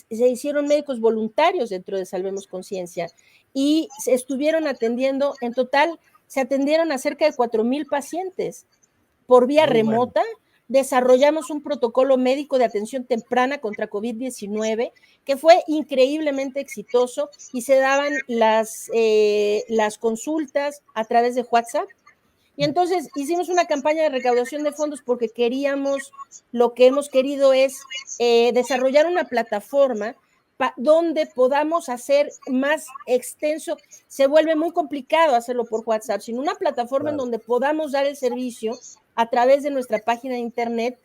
hicieron médicos voluntarios dentro de Salvemos Conciencia y se estuvieron atendiendo, en total se atendieron a cerca de 4,000 pacientes por vía remota. Desarrollamos un protocolo médico de atención temprana contra COVID-19 que fue increíblemente exitoso y se daban las consultas a través de WhatsApp. Y entonces hicimos una campaña de recaudación de fondos porque lo que hemos querido es desarrollar una plataforma donde podamos hacer más extenso. Se vuelve muy complicado hacerlo por WhatsApp, sino una plataforma en donde podamos dar el servicio a través de nuestra página de internet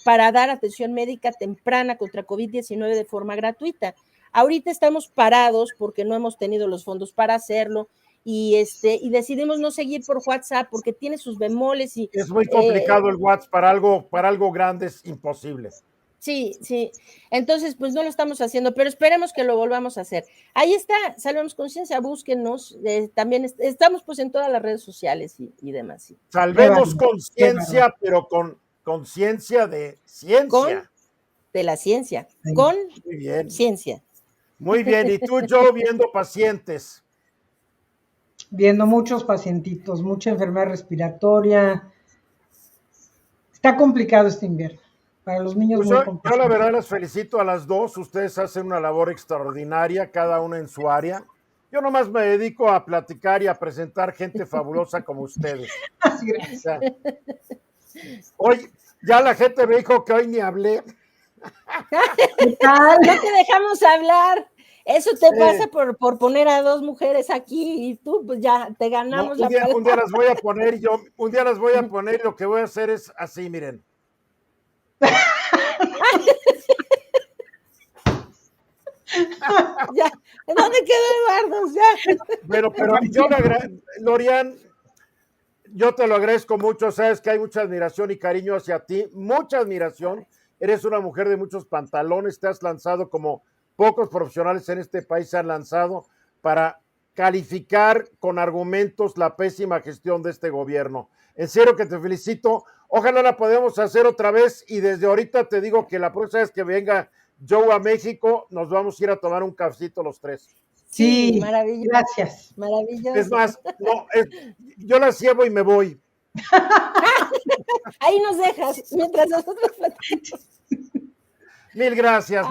para dar atención médica temprana contra COVID-19 de forma gratuita. Ahorita estamos parados porque no hemos tenido los fondos para hacerlo y decidimos no seguir por WhatsApp porque tiene sus bemoles y es muy complicado el WhatsApp para algo grande, es imposible. Sí. Entonces, pues no lo estamos haciendo, pero esperemos que lo volvamos a hacer. Ahí está, Salvemos Conciencia, búsquenos. También estamos pues en todas las redes sociales y demás. Sí. Salvemos Conciencia, pero con conciencia de ciencia. De la ciencia, con ciencia. Muy bien, y tú, Joe, viendo pacientes. Viendo muchos pacientitos, mucha enfermedad respiratoria. Está complicado este invierno. Para los niños pues yo la verdad las felicito a las dos, ustedes hacen una labor extraordinaria, cada una en su área. Yo nomás me dedico a platicar y a presentar gente fabulosa como ustedes. Gracias. O sea, hoy ya la gente me dijo que hoy ni hablé. ¿Qué tal? No te dejamos hablar. Eso te pasa por poner a dos mujeres aquí y tú pues ya te ganamos un día las voy a poner y lo que voy a hacer es así, miren. Ya, ¿dónde quedó Eduardo? Ya. Pero yo Lorian, yo te lo agradezco mucho, sabes que hay mucha admiración y cariño hacia ti, mucha admiración, eres una mujer de muchos pantalones, te has lanzado como pocos profesionales en este país se han lanzado para calificar con argumentos la pésima gestión de este gobierno. En serio que te felicito, ojalá la podamos hacer otra vez y desde ahorita te digo que la próxima vez que venga Joe a México, nos vamos a ir a tomar un cafecito los tres. Sí, maravilloso. Gracias. Maravilloso. Es más, yo las llevo y me voy. Ahí nos dejas, mientras nosotros platicamos. Mil gracias.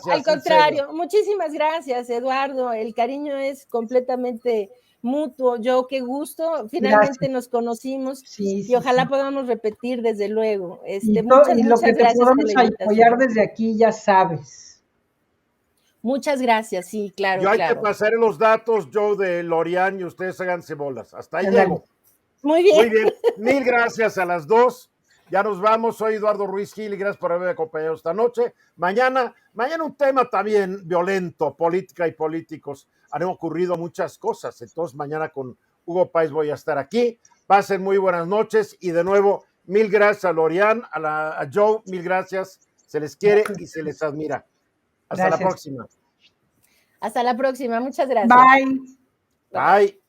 Al contrario, muchísimas gracias, Eduardo. El cariño es completamente mutuo. Yo, qué gusto. Finalmente nos conocimos y ojalá podamos repetir, desde luego. Muchas lo que te podamos apoyar desde aquí, ya sabes. Muchas gracias, sí, claro. Yo hay que pasar los datos, Joe, de Lorian, y ustedes háganse bolas. Hasta ahí llego. Muy bien. Muy bien. Mil gracias a las dos. Ya nos vamos. Soy Eduardo Ruiz Gil y gracias por haberme acompañado esta noche. Mañana un tema también violento, política y políticos. Han ocurrido muchas cosas. Entonces mañana con Hugo Páez voy a estar aquí. Pasen muy buenas noches y de nuevo, mil gracias a Lorian, a Joe, mil gracias. Se les quiere y se les admira. Hasta la próxima. Hasta la próxima. Muchas gracias. Bye. Bye.